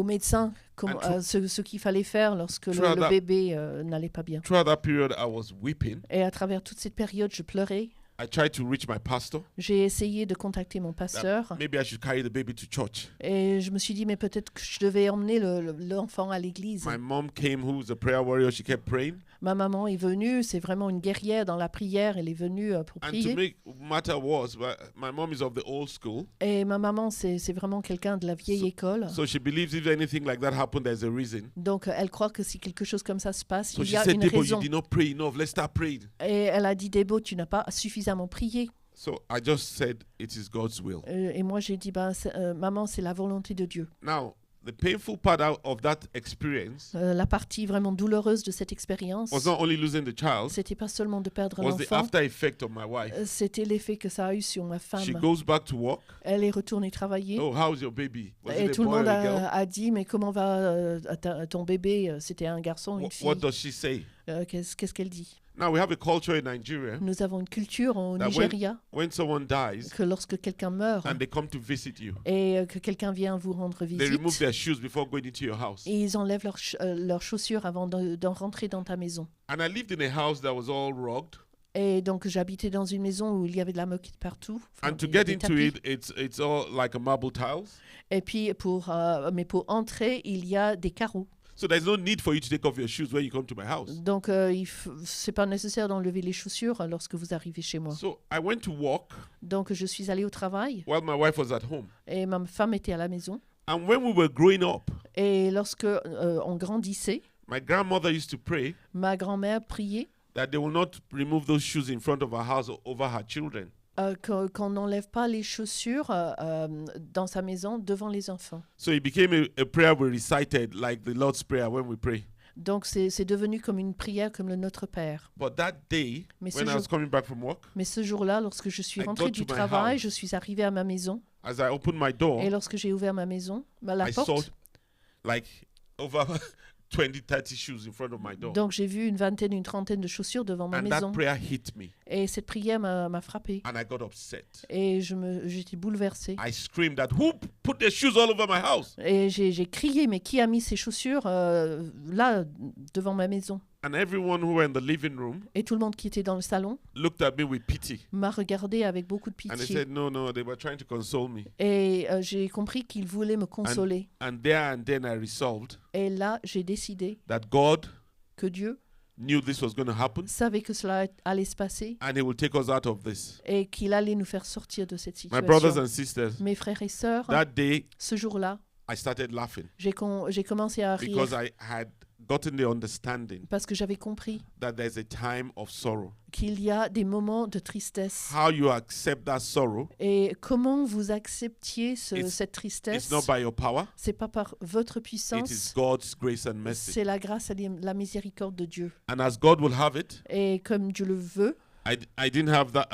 médecin ce qu'il fallait faire lorsque le bébé n'allait pas bien. Throughout that period, I was weeping. Et à travers toute cette période, je pleurais. I tried to reach my pastor. J'ai essayé de contacter mon pasteur. Maybe I should carry the baby to church. Et je me suis dit, mais peut-être que je devais emmener l'enfant à l'église. My mom came, who was a prayer warrior. She kept praying. Ma maman est venue, c'est vraiment une guerrière dans la prière. Elle est venue pour prier. And to make matter worse, my mom is of the old school. Et ma maman, c'est vraiment quelqu'un de la vieille école. So she believes if anything like that happened, there's a reason. Donc elle croit que si quelque chose comme ça se passe, il y a une raison. You did not pray enough. Let's start praying. Et elle a dit, Debo, tu n'as pas suffisamment prié. So I just said it is God's will. Et moi j'ai dit, maman, c'est la volonté de Dieu. Now, the painful part of that experience, la partie vraiment douloureuse de cette expérience, was not only losing the child, c'était pas seulement de perdre was the l'enfant, after effect of my wife. C'était l'effet que ça a eu sur ma femme. She goes back to work. Elle est retournée travailler. Oh, how's your baby? Was et it tout a le boy monde or a girl? a dit, mais comment va ton bébé? C'était un garçon, une fille. What does she say? Qu'est-ce qu'elle dit? Now we have a culture in Nigeria. Nous avons une culture au Nigeria when someone dies, que lorsque quelqu'un meurt and they come to visit you, et que quelqu'un vient vous rendre visite, they remove their shoes before going into your house. Et ils enlèvent leurs chaussures avant d'en rentrer dans ta maison. And I lived in a house that was all rugged. Et donc j'habitais dans une maison où il y avait de la moquette partout. And to get into it, it's all like a marble tiles. Et puis pour entrer, il y a des carreaux. So there's no need for you to take off your shoes when you come to my house. Donc c'est pas nécessaire d'enlever les chaussures lorsque vous arrivez chez moi. So I went to work. Donc je suis allée au travail. While my wife was at home. Et ma femme était à la maison. And when we were growing up. Et lorsque on grandissait. My grandmother used to pray. Ma grand-mère priait. That they will not remove those shoes in front of her house or over her children. Qu'on n'enlève pas les chaussures dans sa maison devant les enfants. So it became a prayer we recited like the Lord's Prayer when we pray. Donc c'est devenu comme une prière comme le Notre Père. But that day, when I was coming back from work, mais ce jour-là, lorsque je suis rentrée du travail, je suis arrivée à ma maison. As I opened my door, et lorsque j'ai ouvert ma maison, la porte, saw, like over 20, 30 shoes in front of my door. Donc j'ai vu une vingtaine, une trentaine de chaussures devant ma And maison. that prayer hit me. Et cette prière m'a frappé. And I got upset. Et j'étais bouleversée. I screamed that, who put their shoes all over my house? Et j'ai crié, mais qui a mis ces chaussures là, devant ma maison? And everyone who were in the living room Et tout le monde qui était dans le salon looked at me with pity. m'a regardé avec beaucoup de And they pitié. said, no, they were trying to console me. Et j'ai compris qu'ils voulaient me consoler. And there and then I resolved Et là, j'ai décidé that God que Dieu knew this was going to happen savait que cela allait se passer and He will take us out of this. et qu'il allait nous faire sortir de cette My brothers situation. and sisters, Mes frères et sœurs, that day ce jour-là, I started laughing j'ai commencé à because rire I had gotten the understanding parce que j'avais compris that there's a time of sorrow. qu'il y a des moments de tristesse. How you accept that sorrow, Et comment vous acceptiez cette it's tristesse, not by your power, c'est pas par votre it is puissance, God's grace and mercy. c'est la grâce et la miséricorde de Dieu. And as God will have it, Et comme Dieu le veut, I didn't have that,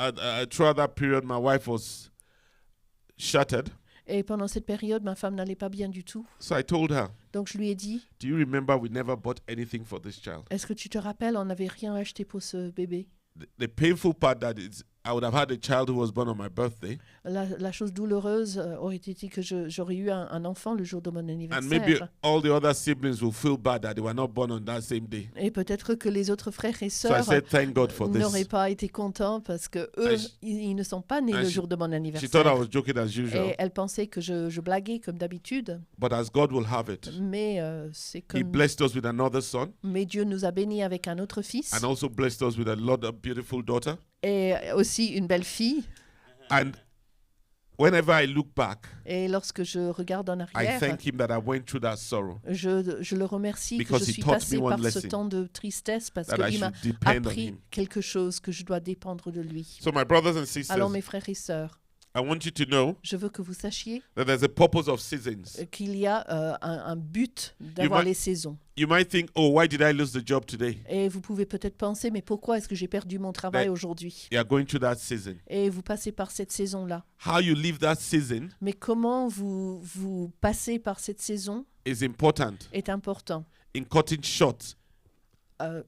throughout that period, my wife was shattered. et pendant cette période, ma femme n'allait pas bien du tout. So I told her, Donc je lui ai dit, do you remember we never bought anything for this child? est-ce que tu te rappelles, on n'avait rien acheté pour ce bébé? The painful part that is, I would have had a child who was born on my birthday, La chose douloureuse aurait été que j'aurais eu un enfant le jour de mon and maybe anniversaire. all the other siblings will feel bad that they were not born on that same day. Et peut-être que les autres frères et So I sœurs said, thank God for n'auraient this. pas été contents parce que eux, And ils ne sont pas nés and le she- jour de mon She thought I anniversaire. was joking as usual, Et elle pensait que je blaguais comme d'habitude, but as God will have it, mais c'est He comme. blessed us with another son, Mais Dieu nous a bénis avec un autre fils and also blessed us with a lot of beautiful daughter. et aussi une belle fille. And whenever I look back, Et lorsque je regarde en I arrière, thank Him that I went through that sorrow, je le remercie que Because je he suis taught passée me one par ce lesson, temps de tristesse parce that I qu'il m'a should depend on appris Him. quelque chose que je dois dépendre de lui. So my brothers and sisters, Alors mes frères et sœurs, I want you to know je veux que vous sachiez that there's a purpose of seasons. qu'il y a un but d'avoir might- les saisons. You might think, oh, why did I lose the job today? Et vous pouvez peut-être penser, mais pourquoi est-ce que j'ai perdu mon travail Ben, aujourd'hui? You are going through that season. Et vous passez par cette saison-là. How you live that season Mais comment vous passez par cette saison is important est important. in cutting short, Euh,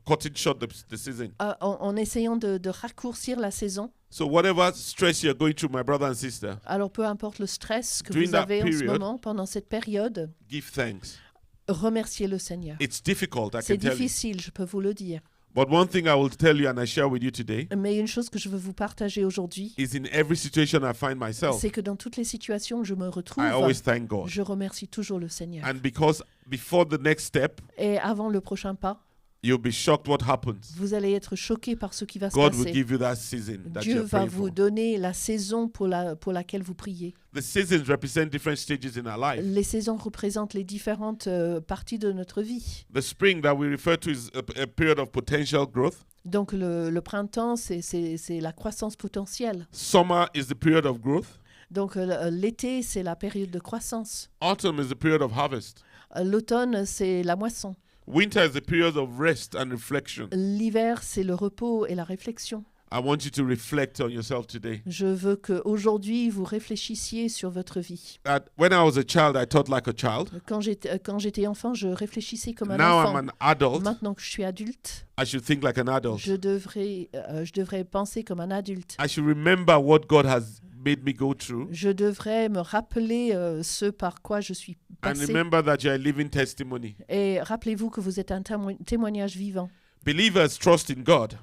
cutting short the season. en essayant de raccourcir la saison. So whatever stress you're going through, my brother and sister, Alors peu importe le stress que During vous that avez en ce period, moment, pendant cette période, give thanks. remerciez le Seigneur. It's difficult, I C'est can tell you. difficile, je peux vous le dire. But one thing I will tell you and I share with you today Mais une chose que je veux vous partager aujourd'hui, is in every situation I find myself, c'est que dans toutes les situations où je me retrouve, I always thank God. je remercie toujours le Seigneur. And because before the next step, Et avant le prochain pas, you'll be shocked what happens. vous allez être choqué par ce qui va se God will passer. give you that season that Dieu you're va praying vous for. donner la saison pour laquelle vous priez. The seasons represent different stages in our life. Les saisons représentent les différentes parties de notre vie. The spring that we refer to is a period of potential growth. Donc le printemps, c'est la croissance potentielle. Summer is the period of growth. Donc l'été, c'est la période de croissance. Autumn is the period of harvest. L'automne, c'est la moisson. Winter is the period of rest and reflection. L'hiver, c'est le repos et la réflexion. I want you to reflect on yourself today. Je veux qu'aujourd'hui, vous réfléchissiez sur votre vie. When I was a child, I thought like a child. Quand j'étais enfant, je réfléchissais comme un Now enfant. I'm an adult. Maintenant que je suis adulte, I should think like an adult. je devrais penser comme un adulte. I should remember what God has made me go through Je devrais me rappeler ce par quoi je suis and passé. remember that you're a living testimony. Et rappelez-vous que vous êtes un témoignage vivant. Believers trust in God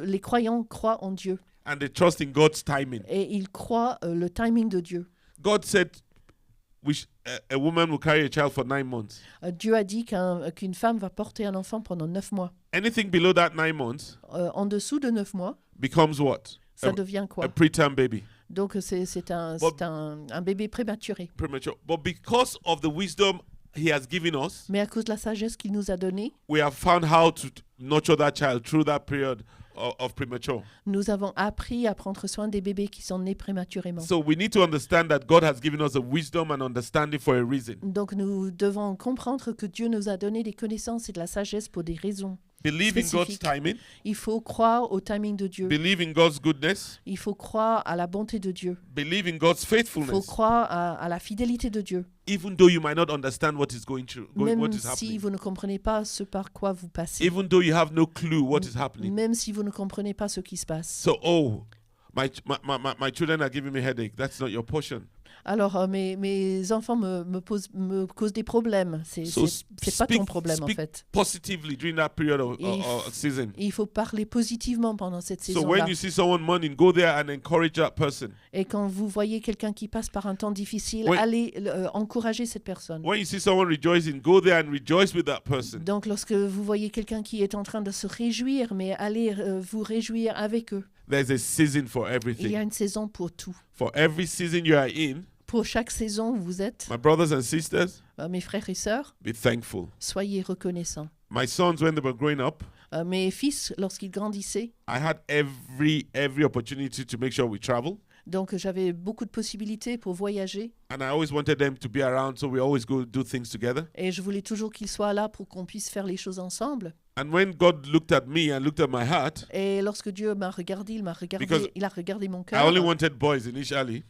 Les croyants croient en Dieu and they trust in God's timing. et ils croient le timing de Dieu. God said a woman will carry a child for 9 months. Dieu a dit qu'une femme va porter un enfant pendant 9 mois. Anything below that 9 months En dessous de 9 mois, becomes what? ça devient quoi? A preterm baby. Donc c'est un bébé prématuré. Premature. But because of the wisdom He has given us, Mais à cause de la sagesse qu'il nous a donnée, we have found how to nurture that child through that period of premature. nous avons appris à prendre soin des bébés qui sont nés prématurément. So we need to understand that God has given us a wisdom and understanding for a reason. Donc nous devons comprendre que Dieu nous a donné des connaissances et de la sagesse pour des raisons. Believe in God's spécifique. timing. Il faut croire au timing de Dieu. Believe in God's goodness. Il faut croire à la bonté de Dieu. Believe in God's Il faut faithfulness. croire à la fidélité de Dieu. Even though you might not understand what is Même what is si happening. vous ne comprenez pas ce par quoi vous passez. Even though you have no clue what is happening. Même si vous ne comprenez pas ce qui se passe. So, my children are giving me headache. That's not your portion. Alors, mes enfants me causent des problèmes. C'est pas ton problème, en fait. Positively during that period of season. Il faut parler positivement pendant cette So saison-là. when you see someone mourning, go there and encourage that person. Et quand vous voyez quelqu'un qui passe par un temps difficile, Oui. allez encourager cette personne. When you see someone rejoicing, go there and rejoice with that person. Donc, lorsque vous voyez quelqu'un qui est en train de se réjouir, mais allez vous réjouir avec eux. There's a season for Il y everything. a une saison pour tout. For every season you are in, Pour chaque saison où vous êtes, my brothers and sisters, mes frères et sœurs, be thankful. soyez reconnaissants. My sons, when they were growing up, Mes fils, lorsqu'ils grandissaient, I had every opportunity to make sure we travel. donc j'avais beaucoup de possibilités pour voyager And I always wanted them to be around, so we always go do things together. et je voulais toujours qu'ils soient là pour qu'on puisse faire les choses ensemble. And when God looked at me and looked at my heart, Et lorsque Dieu m'a regardé, Because il a regardé mon I cœur. only wanted boys initially.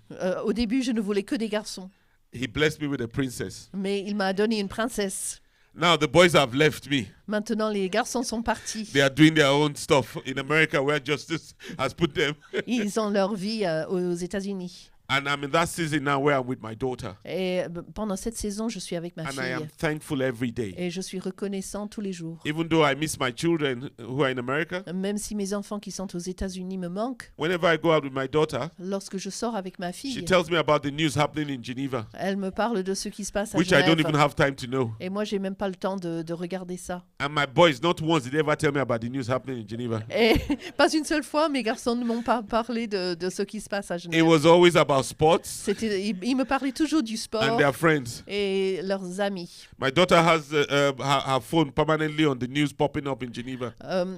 Au début, je ne voulais que des garçons, He blessed me with a princess. mais il m'a donné une princesse. Now the boys have left me. Maintenant, les garçons sont partis. They are doing their own stuff in America where justice has put them. Ils ont leur vie aux États-Unis. And I'm in that season now where I'm with my daughter. Et pendant cette saison, je suis avec ma And I am fille. thankful every day. Et je suis reconnaissant tous les jours. Even though I miss my children who are in America, Même si mes enfants qui sont aux États-Unis me manquent, whenever I go out with my daughter, lorsque je sors avec ma she fille, tells me about the news happening in Geneva, elle me parle de ce qui se passe à which I don't even Genève. have time to know. Et moi, j'ai même pas le temps de regarder ça. And my boys, not once did they ever tell me about the news happening in Geneva. Et pas une seule fois, mes garçons ne m'ont pas parlé de ce qui se passe à It Genève. was always about sports Ils me parlaient toujours du and sport their friends. et leurs amis. My daughter has her phone permanently on the news popping up in Geneva.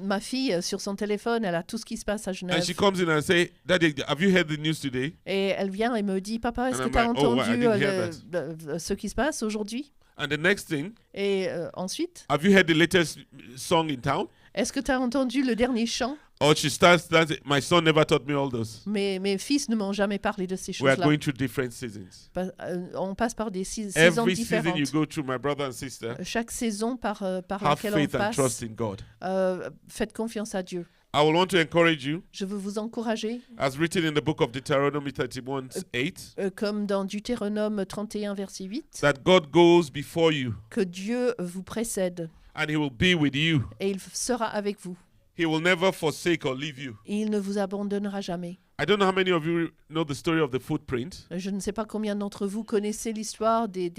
Ma fille, sur son téléphone, elle a tout ce qui se passe à And she Genève. comes in and say, Daddy, have you heard the news today? Et elle vient et me dit, Papa, est-ce And que I'm tu as like, oh, I entendu didn't hear ce qui se passe aujourd'hui? And the next thing, Et ensuite, have you heard the latest song in town? est-ce que tu as entendu le dernier chant? Or she starts dancing. My son never taught me all those. Mes fils ne m'ont jamais parlé de ces We are choses-là. going through different seasons. On passe par des saisons Every season you différentes. go through, my brother and sister, Chaque saison par have laquelle on faith and passe, trust in God. faites confiance à Dieu. I will want to encourage you, Je veux vous encourager, as written in the book of Deuteronomy 31:8, comme dans Deutéronome 31, verset 8, that God goes before you que Dieu vous précède and He will be with you. et il sera avec vous. He will never forsake or leave you. Et il ne vous abandonnera jamais. I don't know how many of you know the story of the footprint. Je ne sais pas combien d'entre vous connaissez l'histoire des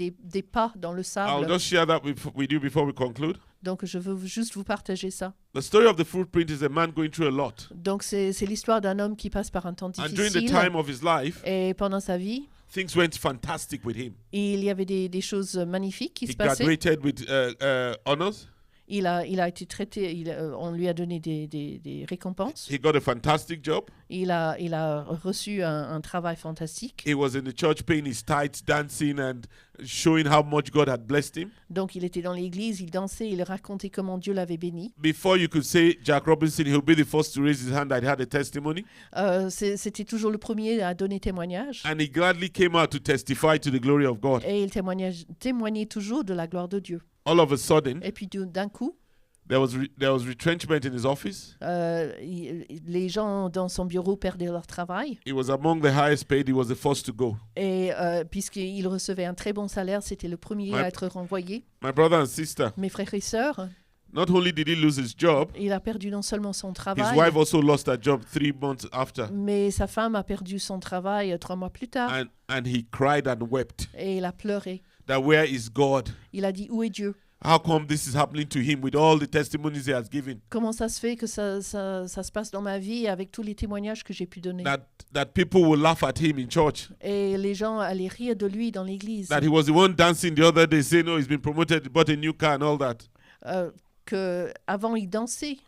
pas dans le I'll sable. just share that with you before we conclude. Donc je veux juste vous partager ça. The story of the footprint is a man going through a lot. Donc c'est l'histoire d'un homme qui passe par un temps And during the difficile. time of his life, Et pendant sa vie, things went fantastic with him. il y avait des choses magnifiques qui He se passaient. graduated with honors. Il a été traité, on lui a donné des récompenses. He got a fantastic job. Il a reçu un travail fantastique. He was in the church paying his tithes, dancing and showing how much God had blessed him. Donc il était dans l'église, il dansait, il racontait comment Dieu l'avait béni. Before you could say Jack Robinson, he'll be the first to raise his hand that he had a testimony. C'était toujours le premier à donner témoignage. And he gladly came out to testify to the glory of God. Et il témoignait toujours de la gloire de Dieu. All of a sudden, Et puis d'un coup, there was retrenchment in his office. les gens dans son bureau perdaient leur travail. He was among the highest paid. He was the first to go. Et puisqu'il recevait un très bon salaire, c'était le premier Ouais. à être renvoyé. My brother and sister, Mes frères et sœurs, not only did he lose his job, il a perdu non seulement son his travail, wife also lost her job 3 months after. mais sa femme a perdu son travail 3 mois plus tard. And he cried and wept Et il a pleuré. that where is God? Il a dit, où est Dieu? How come this is happening to him with all the testimonies he has given? Comment ça se fait que ça se passe dans ma vie avec tous les témoignages que j'ai pu donner? That people will laugh at him in church. Et les gens allaient rire de lui dans l'église. That he was the one dancing the other day saying, oh, he's been promoted, he bought a new car and all that. Que avant il dansait.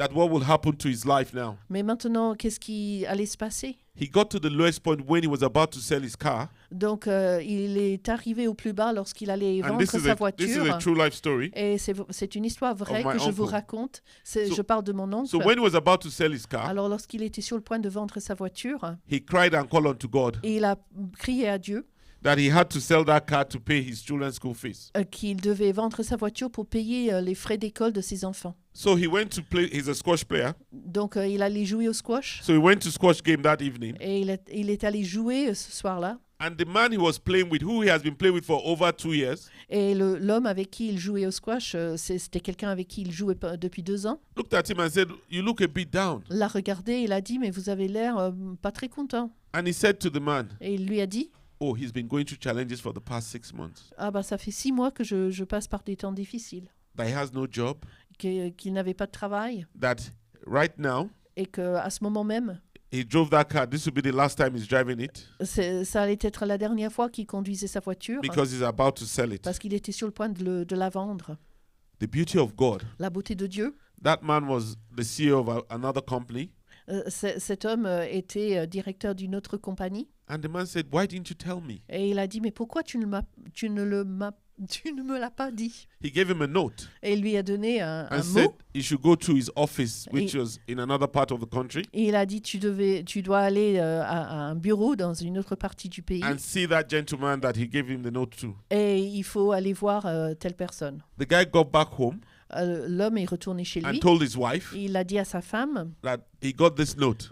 that what will happen to his life now. Mais maintenant, qu'est-ce qui allait se passer? He got to the lowest point when he was about to sell his car. Donc, il est arrivé au plus bas lorsqu'il allait And vendre sa this is voiture. a true life story. Et c'est une histoire vraie my que je vous uncle. raconte. So- Je parle de mon oncle. So when he was about to sell his car, Alors, lorsqu'il était sur le point de vendre sa voiture, he cried and called unto God et il a crié à Dieu that he had to sell that car to pay his children's school fees. qu'il devait vendre sa voiture pour payer les frais d'école de ses enfants. So he went to play. He's a squash player. Donc, il allait jouer au squash. So he went to squash game that evening. Et il est allé jouer ce soir-là. And the man he was playing with, who he has been playing with for over 2 years, Et l'homme avec qui il jouait au squash, c'était quelqu'un avec qui il jouait depuis 2 ans, looked at him and said, "You look a bit down." l'a regardé et il a dit « Mais vous avez l'air pas très content. And he said to the man, » Et il lui a dit "Oh, he's been going through challenges for the past 6 months. « Ah bah ça fait 6 mois que je passe par des temps difficiles. That he has no job. Qu'il n'avait pas de travail That right now et qu'à ce moment même, he drove that car. This will be the last time he's driving it ça allait être la dernière fois qu'il conduisait sa voiture because he's about to sell it." parce qu'il était sur le point de la vendre. The beauty of God. La beauté de Dieu. That man was the CEO of another company. Cet homme était directeur d'une autre compagnie And the man said, "Why didn't you tell me?" et il a dit « Mais pourquoi tu ne me l'as pas dit ?» He gave him a note Et il lui a donné un and said mot. he should go to his office, which was in another part of the country, Et il a dit tu dois aller à un bureau dans une autre partie du pays and see that gentleman that he gave him the note to. et il faut aller voir telle personne. The guy got back home L'homme est retourné chez and lui. told his wife Il a dit à sa femme that he got this note.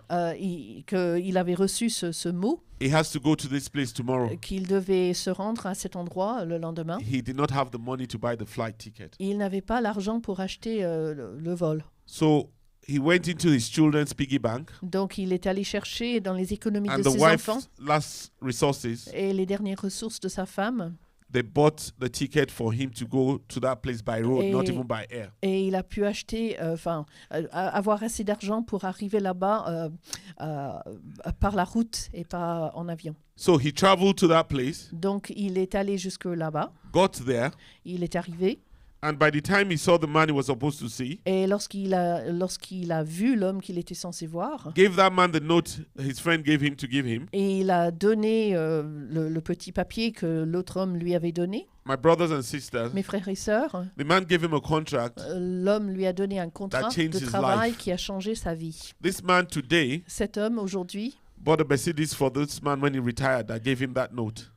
qu'il avait reçu ce mot, He has to go to this place tomorrow. qu'il devait se rendre à cet endroit le lendemain. He did not have the money to buy the flight ticket. Il n'avait pas l'argent pour acheter le vol. So he went into his children's piggy bank, Donc il est allé chercher dans les économies and de the ses wife's enfants last resources, et les dernières ressources de sa femme. they bought the ticket for him to go to that place by road, not even by air. Et il a pu acheter, avoir assez d'argent pour arriver là-bas par la route et pas en avion. So he traveled to that place, Donc il est allé jusque là-bas, got there, il est arrivé and by the time he saw the man he was supposed to see, et lorsqu'il a vu l'homme qu'il était censé voir, gave that man the note his friend gave him to give him. et il a donné le petit papier que l'autre homme lui avait donné. My brothers and sisters, Mes frères et sœurs, the man gave him a contract. l'homme lui a donné un contrat That changed de his travail life. qui a changé sa vie. This man today Cet homme aujourd'hui, bought a Mercedes for this man when he retired that gave him that note.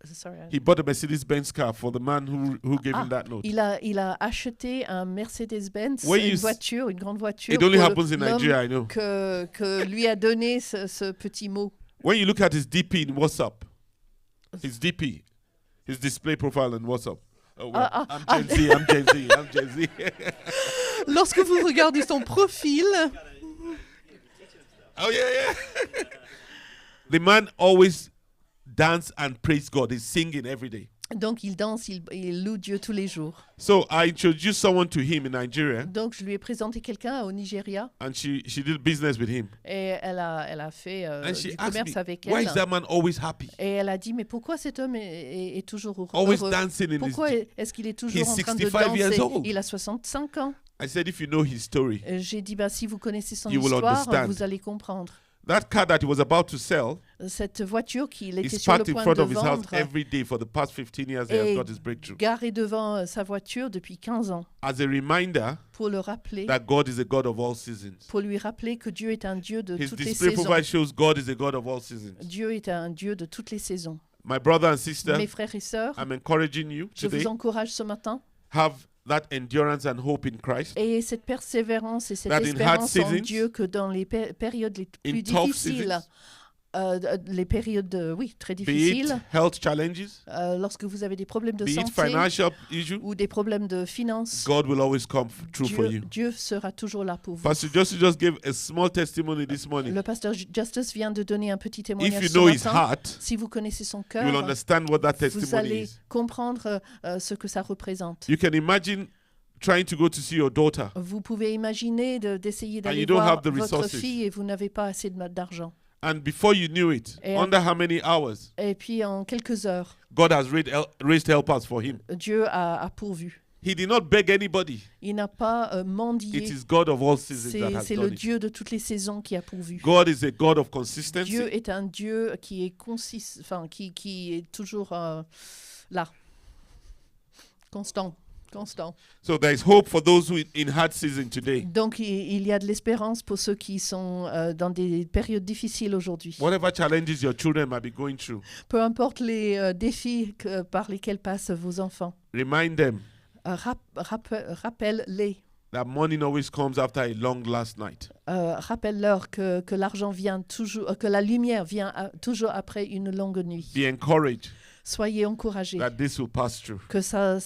sorry, He bought a Mercedes-Benz car for the man who gave him that note. il a acheté un Mercedes-Benz, Where you une grande voiture It only pour happens in l'homme Nigeria, I know. que lui a donné ce petit mot. When you look at his DP in WhatsApp, his DP, his display profile in WhatsApp. Oh, well, I'm Gen Z, I'm Gen Z. Lorsque vous regardez son profil, Oh, yeah. The man always dance and praise God. He's singing every day. donc il danse, il loue Dieu tous les jours. So I introduced someone to him in Nigeria, Donc je lui ai présenté quelqu'un au Nigeria and she did business with him. et elle a fait And she du asked commerce me, avec why elle. is that man always happy? Et elle a dit mais pourquoi cet homme est toujours heureux? Always dancing in his... Pourquoi est-ce qu'il est toujours He's en train de 65 years danser? old. Il a 65 ans. I said, if you know his story, J'ai dit bah si vous connaissez son You will histoire, understand. vous allez comprendre. that car that he was about to sell Cette voiture qu'il était is sur le parked in point front de of his house vendre every day for the past 15 years. He has est got his breakthrough. garée devant sa voiture depuis 15 ans As a reminder pour le rappeler, that God is a God of all seasons. pour lui rappeler que Dieu est un Dieu de His toutes les display saisons. profile shows God is a God of all seasons. Dieu est un Dieu de toutes les saisons. My brother and sister, Mes frères et sœurs, I'm encouraging you je today, vous encourage ce matin have that endurance and hope in Christ. et cette persévérance et cette That in hard espérance en seasons, Dieu que dans les périodes les in plus tough difficiles, seasons, les périodes très be it difficiles, health challenges, lorsque vous avez des problèmes de be it santé financial issues, ou des problèmes de finances, God will always come through for you. Dieu sera toujours là pour vous. Pastor just gave a small testimony this morning. Le pasteur Justus vient de donner un petit témoignage If you ce know his matin. heart, Si vous connaissez son you cœur, will understand what that vous testimony allez is. comprendre ce que ça représente. You can imagine trying to go to see your daughter, Vous pouvez imaginer d'essayer you d'aller don't voir have the votre resources. fille et vous n'avez pas assez d'argent. and before you knew it, Et under how many hours, Et puis en quelques heures, God has raised helpers for him. Dieu a pourvu. He did not beg anybody. Il n'a pas It mendié. is God of all seasons that has C'est done le it. Dieu de toutes les saisons qui a pourvu. God is a God of consistency. Dieu est un Dieu qui est qui est toujours là, constant. So there is hope for those who in hard season today. Donc il y a de l'espérance pour ceux qui sont dans des périodes difficiles aujourd'hui. Whatever challenges your children might be going through, Peu importe les défis par lesquels passent vos enfants, remind them rappelle-les. that morning always comes after a long last night. Rappelle-leur que l'argent vient toujours, que la lumière vient toujours après une longue nuit. Be encouraged Soyez encouragés that this will pass through. que ça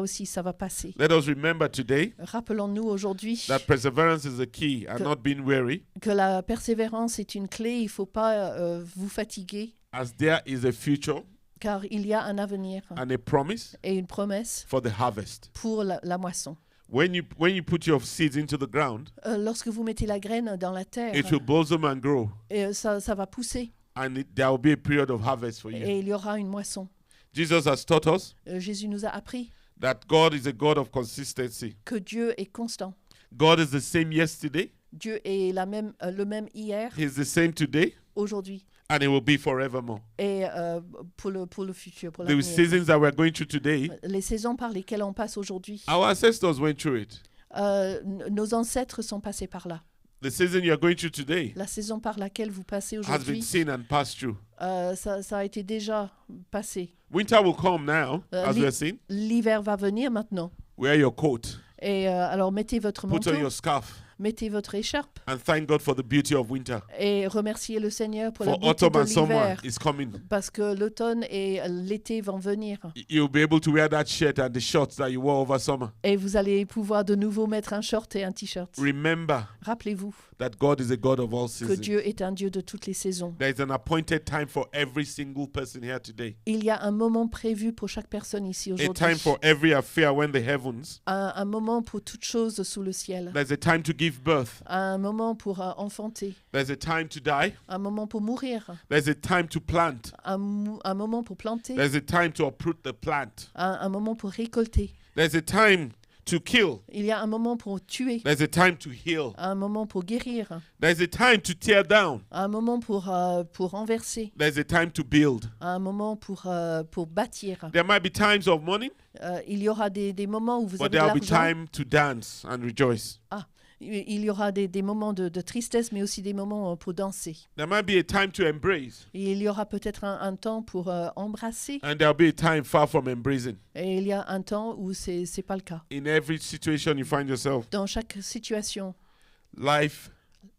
aussi, ça va passer. Let us remember today Rappelons-nous aujourd'hui that perseverance is the key and not being weary, que la persévérance est une clé. Il ne faut pas vous fatiguer, as there is a future car il y a un avenir and a promise et une promesse for the harvest. pour la moisson. When you put your seeds into the ground, Lorsque vous mettez la graine dans la terre, it will blossom and grow, ça va pousser and there will be a period of harvest for you. et il y aura une moisson. Jesus has taught us Jésus nous a appris that God is a God of consistency. que Dieu est constant. God is the same yesterday, Dieu est le même hier, He's the same today, aujourd'hui and He will be forevermore. et pour le futur, pour The l'avenir. seasons that we're going through today, Les saisons par lesquelles on passe aujourd'hui, our ancestors went through it. nos ancêtres sont passés par là. The season you're going through today La saison par laquelle vous passez has been aujourd'hui, seen and passed through. ça a été déjà passé. Winter will come now, as we are seeing. L'hiver va venir maintenant. Wear your coat, Et alors mettez votre put manteau, on your scarf, mettez votre écharpe and thank God for the beauty of winter. et remerciez le Seigneur pour la For beauté autumn de and summer l'hiver. is coming. Parce que l'automne et l'été vont venir. You'll be able to wear that shirt and the shorts that you wore over summer. Et vous allez pouvoir de nouveau mettre un short et un t-shirt. Remember Rappelez-vous that God is a God of all que seasons. Dieu est un Dieu de toutes les saisons. There is an appointed time for every single person here today. Il y a un moment prévu pour chaque personne ici A aujourd'hui. time for every affair when the heavens. Un moment pour toute chose sous le ciel. There's a time to give birth. Un moment pour enfanter. There's a time to die. Un moment pour mourir. There's a time to plant. Un moment pour planter. There's a time to uproot the plant. Un moment pour récolter. There's a time to kill. Il y a un moment pour tuer. There's a time to heal. Un moment pour guérir. There's a time to tear down. Un moment pour renverser. There's a time to build. Un moment pour bâtir. There might be times of mourning, Il y aura des moments où vous but avez de there'll be l'argent. time to dance and rejoice. Il y aura des moments de tristesse, mais aussi des moments pour danser. There might be a time to embrace, Et il y aura peut-être un temps pour embrasser. and there'll be a time far from embracing. Et il y a un temps où c'est pas le cas. In every situation you find yourself, Dans chaque situation, life,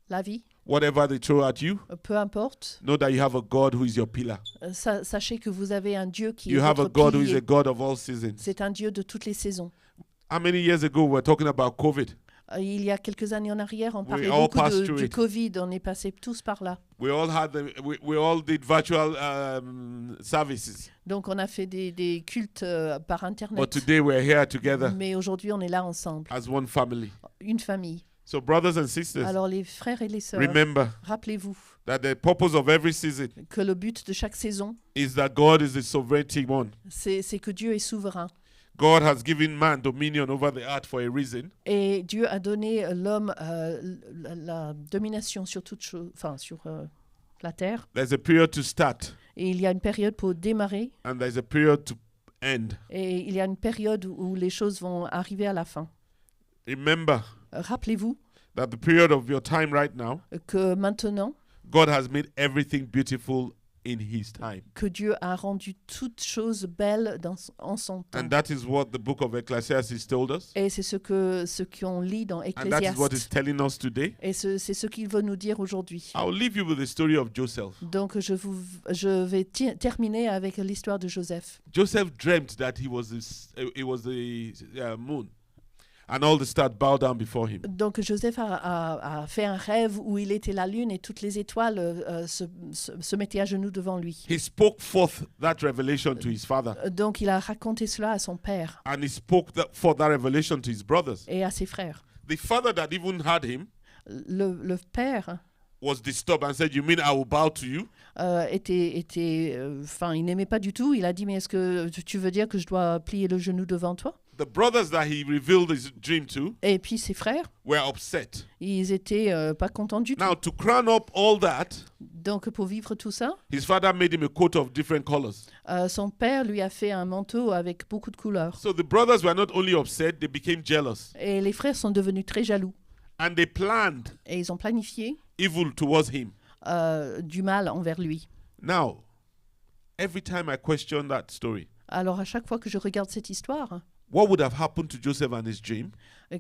la vie, whatever they throw at you, peu importe, know that you have a God who is your pillar. sachez que vous avez un Dieu qui You est have a votre God who is pilier. a God of all seasons. C'est un Dieu de toutes les saisons. How many years ago we were talking about COVID? Il y a quelques années en arrière, on parlait all beaucoup passed through du it. Covid. On est passés tous par là. We all did virtual services, Donc, on a fait des cultes par but Internet. today we're here together Mais aujourd'hui, on est là ensemble, as one family. une famille. So, brothers and sisters, Alors, les frères et les sœurs, remember rappelez-vous that the purpose of every season que le but de chaque saison, is that God is the sovereignty one. c'est que Dieu est souverain. God has given man dominion over the earth for a reason, Et Dieu a donné l'homme la domination sur toute chose, enfin sur la terre. there's a period to start Et il y a une période pour démarrer and there's a period to end. et il y a une période où les choses vont arriver à la fin. Remember Rappelez-vous that the period of your time right now, que maintenant, God has made everything beautiful in His time. que Dieu a rendu toutes choses belles en son temps. And that is what the book of Ecclesiastes told us. Et c'est ce qu'on lit dans And that is what is Ecclésiaste. telling us today. Et c'est ce qu'il veut nous dire aujourd'hui. I'll leave you with the story of Joseph. Donc je vais terminer avec l'histoire de Joseph. Joseph dreamt that he was the moon, and all the stars bowed down before him. Donc Joseph a fait un rêve où il était la lune et toutes les étoiles se mettaient à genoux devant lui. He spoke forth that revelation to his father, Donc il a raconté cela à son père and he spoke forth that revelation to his brothers. et à ses frères. The father that even had him Le père was disturbed and said, "You mean I will bow to you?" il n'aimait pas du tout. Il a dit, mais est-ce que tu veux dire que je dois plier le genou devant toi? the brothers that he revealed his dream to Et puis ses frères, were upset. ils étaient pas contents du tout. Now, to crown up all that, Donc pour vivre tout ça, his father made him a coat of different colors. son père lui a fait un manteau avec beaucoup de couleurs. So the brothers were not only upset, they became jealous. Et les frères sont devenus très jaloux. And they planned Et ils ont planifié evil towards him. du mal envers lui. Now, every time I question that story, Alors à chaque fois que je regarde cette histoire, what would have happened to Joseph and his dream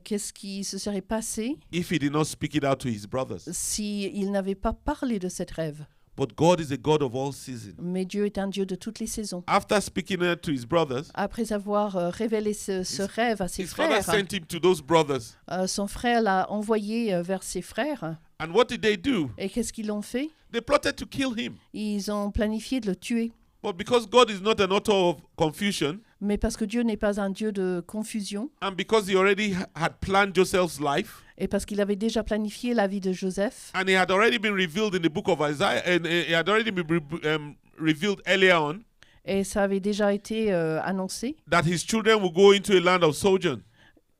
qu'est-ce qui se serait passé if he did not speak it out to his brothers? s'il n'avait pas parlé de cette rêve? But God is a God of all seasons. Mais Dieu est un Dieu de toutes les saisons. After speaking it to his brothers, Après avoir révélé ce rêve à ses his father frères, sent him to those brothers. son frère l'a envoyé vers ses frères. And what did they do? Et qu'est-ce qu'ils ont fait? They plotted to kill him. Ils ont planifié de le tuer. But because God is not an author of confusion, Mais parce que Dieu n'est pas un Dieu de confusion, and because he already had planned Joseph's life, et parce qu'il avait déjà planifié la vie de Joseph, and it had already been revealed in the book of Isaiah, and it had already been revealed earlier on, et ça avait déjà été annoncé, that his children will go into a land of sojourn.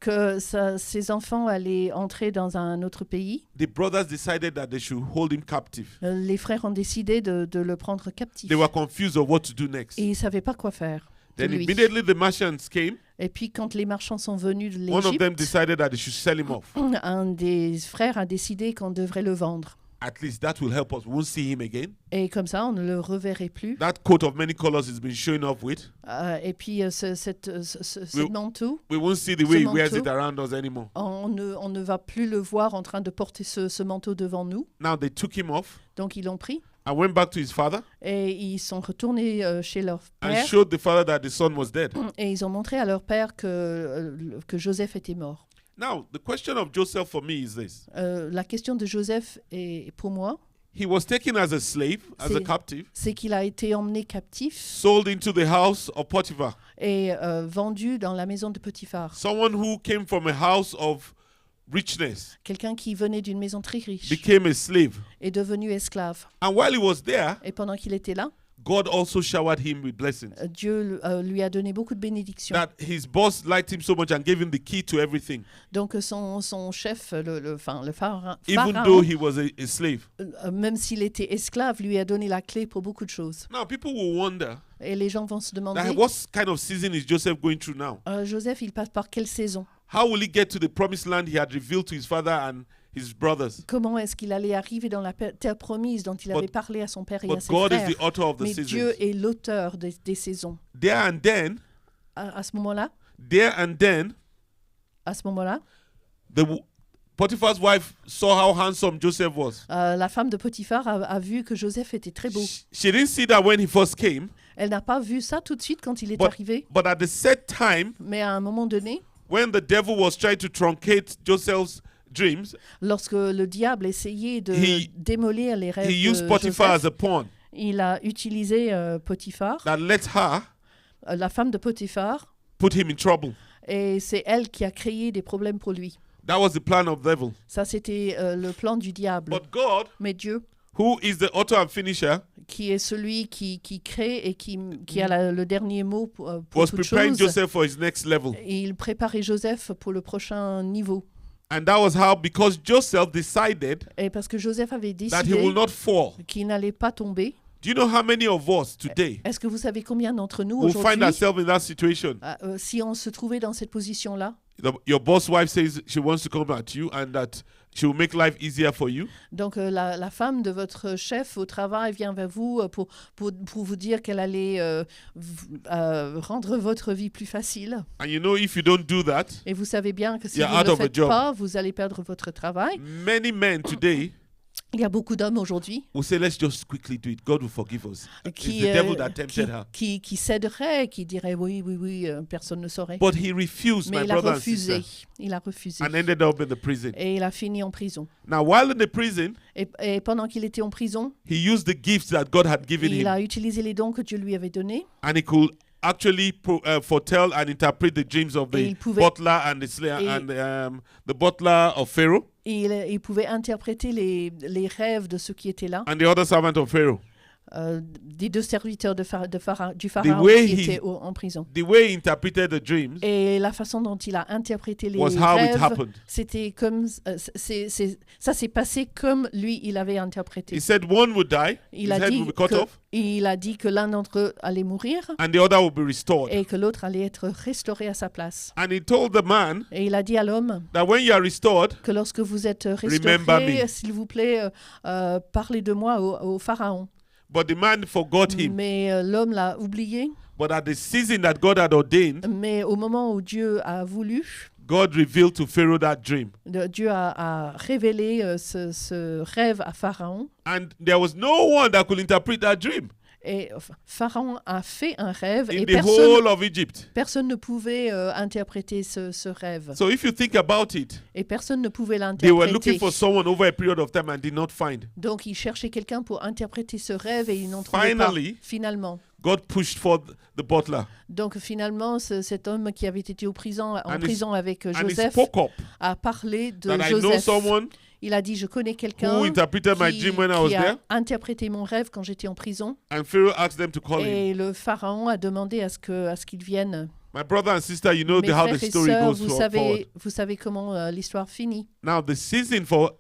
que ses enfants allaient entrer dans un autre pays. The brothers decided that they should hold him captive. Les frères ont décidé de le prendre captif. They were confused of what to do next. Et ils ne savaient pas quoi faire de Then lui. immediately the merchants came. Et puis quand les marchands sont venus de One of them l'Égypte, decided that they should sell him off. un des frères a décidé qu'on devrait le vendre. At least that will help us. We won't see him again. Et comme ça, on ne le reverrait plus. That coat of many colors he's been showing off with. Et puis ce manteau, We won't see the way he Ce wears manteau. it around us anymore. on ne va plus le voir en train de porter ce manteau devant nous. Now they took him off Donc ils l'ont pris and went back to his father et ils sont retournés chez leur and père showed the father that the son was dead. et ils ont montré à leur père que Joseph était mort. Now, the question of Joseph for me is this. La question de Joseph est pour moi, He was taken as a slave, as a C'est- captive, c'est qu'il a été emmené captif sold into the house of Potiphar, et vendu dans la maison de Potiphar. someone who came from a house of richness, Quelqu'un qui venait d'une maison très riche became a slave. est devenu esclave. And while he was there, Et pendant qu'il était là, God also showered him with blessings. Dieu lui a donné beaucoup de bénédictions. That his boss liked him so much and gave him the key to everything, Donc son chef, le pharaon, even though he was a slave. même s'il était esclave, lui a donné la clé pour beaucoup de choses. Now, people will wonder, Et les gens vont se demander, what kind of season is Joseph going through now? Joseph, il passe par quelle saison? How will he get to the promised land he had revealed to his father and his brothers? Comment est-ce qu'il allait arriver dans la terre promise dont il avait parlé à son père et à But ses God is frères? the author of the Mais seasons. Dieu est l'auteur des saisons. There and then, À ce moment-là, Potiphar's wife saw how handsome Joseph was. la femme de Potiphar a vu que Joseph était très beau. She didn't see that when he first came, Elle n'a pas vu ça tout de suite quand il est but, arrivé, but at the set time, mais à un moment donné, when the devil was trying to truncate Joseph's dreams, lorsque le diable essayait de He- démolir les rêves he used de Potiphar Joseph, as a pawn il a utilisé Potiphar, that let her la femme de Potiphar, put him in trouble. et c'est elle qui a créé des problèmes pour lui. That was the plan of the devil. Ça, c'était le plan du diable. But God, Mais Dieu, who is the author and finisher, qui est celui qui crée et qui a le dernier mot pour was toute preparing chose, Joseph for his next level. il préparait Joseph pour le prochain niveau. And that was how, because Joseph decided Et parce que Joseph avait that he will décidé not fall. qu'il n'allait pas tomber. Do you know how many of us today Est-ce que vous savez combien d'entre nous will find aujourd'hui, ourselves in that situation? si on se trouvait dans cette position-là, Your boss wife says she wants to come at you and that she will make life easier for you. donc la femme de votre chef au travail vient vers vous pour vous dire qu'elle allait rendre votre vie plus facile. And you know, if you don't do that, Et vous savez bien que si You're vous ne out le of a faites job. pas, vous allez perdre votre travail. many men today Il y a beaucoup d'hommes aujourd'hui will say, let's just quickly do it. God will forgive us. It's qui, the devil that tempted her. qui céderaient, qui diraient oui, personne ne saurait. But he refused, Mais my il a brother and refusé. sister, Il a refusé. and ended up in the prison. Et il a fini en prison. Now, while in the prison, Et pendant qu'il était en prison, he used the gifts that God had given il him, a utilisé les dons que Dieu lui avait donnés. and he could actually foretell and interpret the dreams of Et the il pouvait- butler and the slayer et- and the butler of Pharaoh Et il pouvait interpréter les rêves de ceux qui étaient là and the other servant of Pharaoh. des deux serviteurs du pharaon qui étaient en prison. The way he interpreted the dreams Et la façon dont il a interprété les was how it rêves, happened. c'était comme ça s'est passé comme lui il avait interprété. He said one would die, his Il a head dit would be cut off, que l'un d'entre eux allait mourir and the other would be restored. et que l'autre allait être restauré à sa place. And he told the man Et il a dit à l'homme that when you are restored, que lorsque vous êtes Remember restauré, me. s'il vous plaît, parlez de moi au pharaon. but the man forgot him. Mais l'homme l'a oublié. But at the season that God had ordained, Mais au moment où Dieu a voulu, God revealed to Pharaoh that dream. Dieu a révélé ce rêve à Pharaon. And there was no one that could interpret that dream Et Pharaon a fait un rêve in et the whole of Egypt. personne ne pouvait interpréter ce rêve. So if you think about it, Et personne ne pouvait they were looking l'interpréter. for someone over a period of time and did not find. Donc ils cherchaient quelqu'un pour interpréter ce rêve et ils n'en trouvaient pas. Finally, Finalement. God pushed for the butler Donc finalement, cet homme qui avait été en prison avec and he Joseph spoke up a parlé de that I know Joseph. someone Il a dit, je connais quelqu'un who interpreted my qui dream when I was a there. interprété mon rêve quand j'étais en prison. And Pharaoh asked them to call him. Et le pharaon a demandé à ce qu'il vienne. My brother and sister, you know Mes how frères the et story sœurs, goes forward. vous savez comment l'histoire finit. Now the season for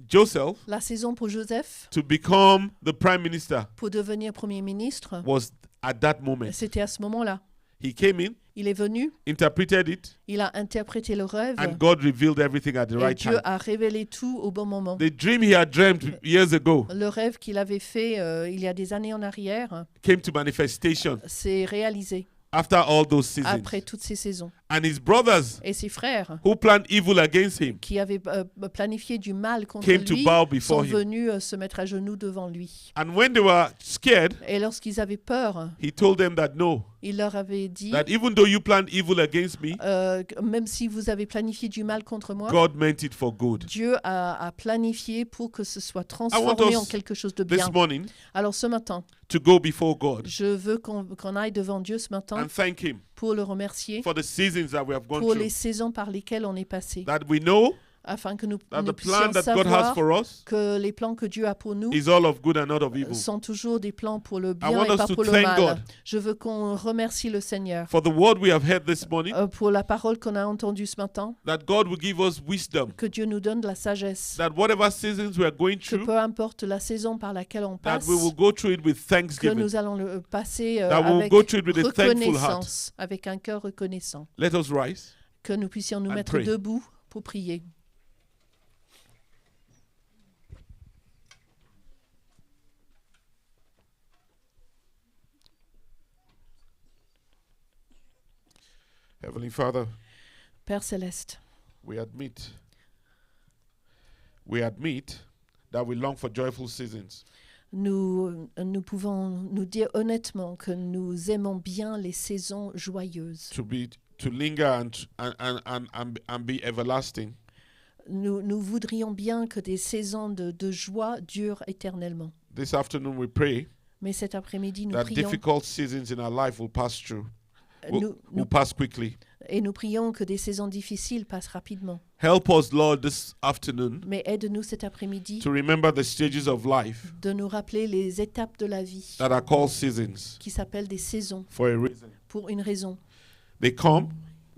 Joseph La saison pour Joseph, to become the prime minister pour devenir Premier ministre, was at that moment. c'était à ce moment-là. He came in, Il est venu, interpreted it, il a interprété le rêve, and God revealed everything at the et right Dieu time. a révélé tout au bon moment. The dream he had dreamt years ago Le rêve qu'il avait fait il y a des années en arrière came to manifestation s'est réalisé after all those seasons. après toutes ces saisons. And his brothers Et ses frères, who planned evil against him qui avaient planifié du mal contre came to lui, bow sont before him. venus se mettre à genoux devant lui. And when they were scared, Et lorsqu'ils avaient peur, he told them that no, il leur avait dit, that even though you planned evil against me, même si vous avez planifié du mal contre moi, God meant it for good. Dieu a planifié pour que ce soit I want transformé us en quelque chose de bien. this morning Alors ce matin, to go before God je veux qu'on aille devant Dieu ce matin and thank him pour le remercier for the seasons that we have gone pour les through. saisons par lesquelles on est passé, That we know afin que nous that the puissions plan that God has savoir for us que les plans que Dieu a pour nous is all of good and not of evil. sont toujours des plans pour le I bien want et us pas to pour le thank mal. God Je veux qu'on remercie le Seigneur For the word we have heard this morning, pour la parole qu'on a entendue ce matin, that God will give us wisdom, que Dieu nous donne de la sagesse, that whatever seasons we are going que through, peu importe la saison par laquelle on that passe, we will go through it with que thanksgiving. nous allons le passer That we will avec go through it with a thankful heart. reconnaissance, avec un cœur reconnaissant, Let us rise. que nous puissions nous And mettre pray. debout pour prier. Heavenly Father, Père Céleste, we admit that we long for joyful seasons. nous pouvons nous dire honnêtement que nous aimons bien les saisons joyeuses. To linger and be everlasting. Nous voudrions bien que des saisons de joie durent éternellement. This afternoon we pray Mais cet après-midi, nous that prions, difficult seasons in our life will pass through, nous will pass quickly. prions que des saisons difficiles passent rapidement. Help us, Lord, this afternoon Mais aide-nous cet après-midi to remember the stages of life de nous rappeler les étapes de la vie that are called seasons qui s'appellent des saisons for a reason. pour une raison. They come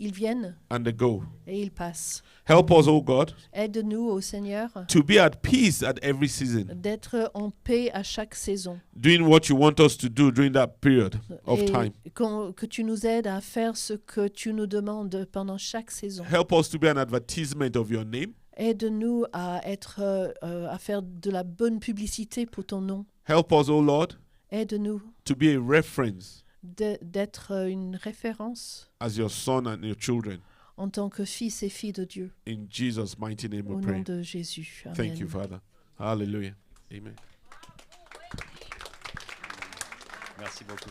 Ils viennent and they go. et ils passent. Help us, O God, Aide-nous, ô Seigneur, to be at peace at every season, d'être en paix à chaque saison. doing what you want us to do during that period of Et time. que tu nous aides à faire ce que tu nous demandes pendant chaque saison. Help us to be an advertisement of your name. Aide-nous à faire de la bonne publicité pour ton nom. Help us, O Lord, Aide-nous to be a reference d'être une référence as your son and your children. en tant que fils et filles de Dieu. In Jesus' mighty name Au we nom pray. de Jésus. Amen. Thank you, Father. Hallelujah. Amen. Merci beaucoup.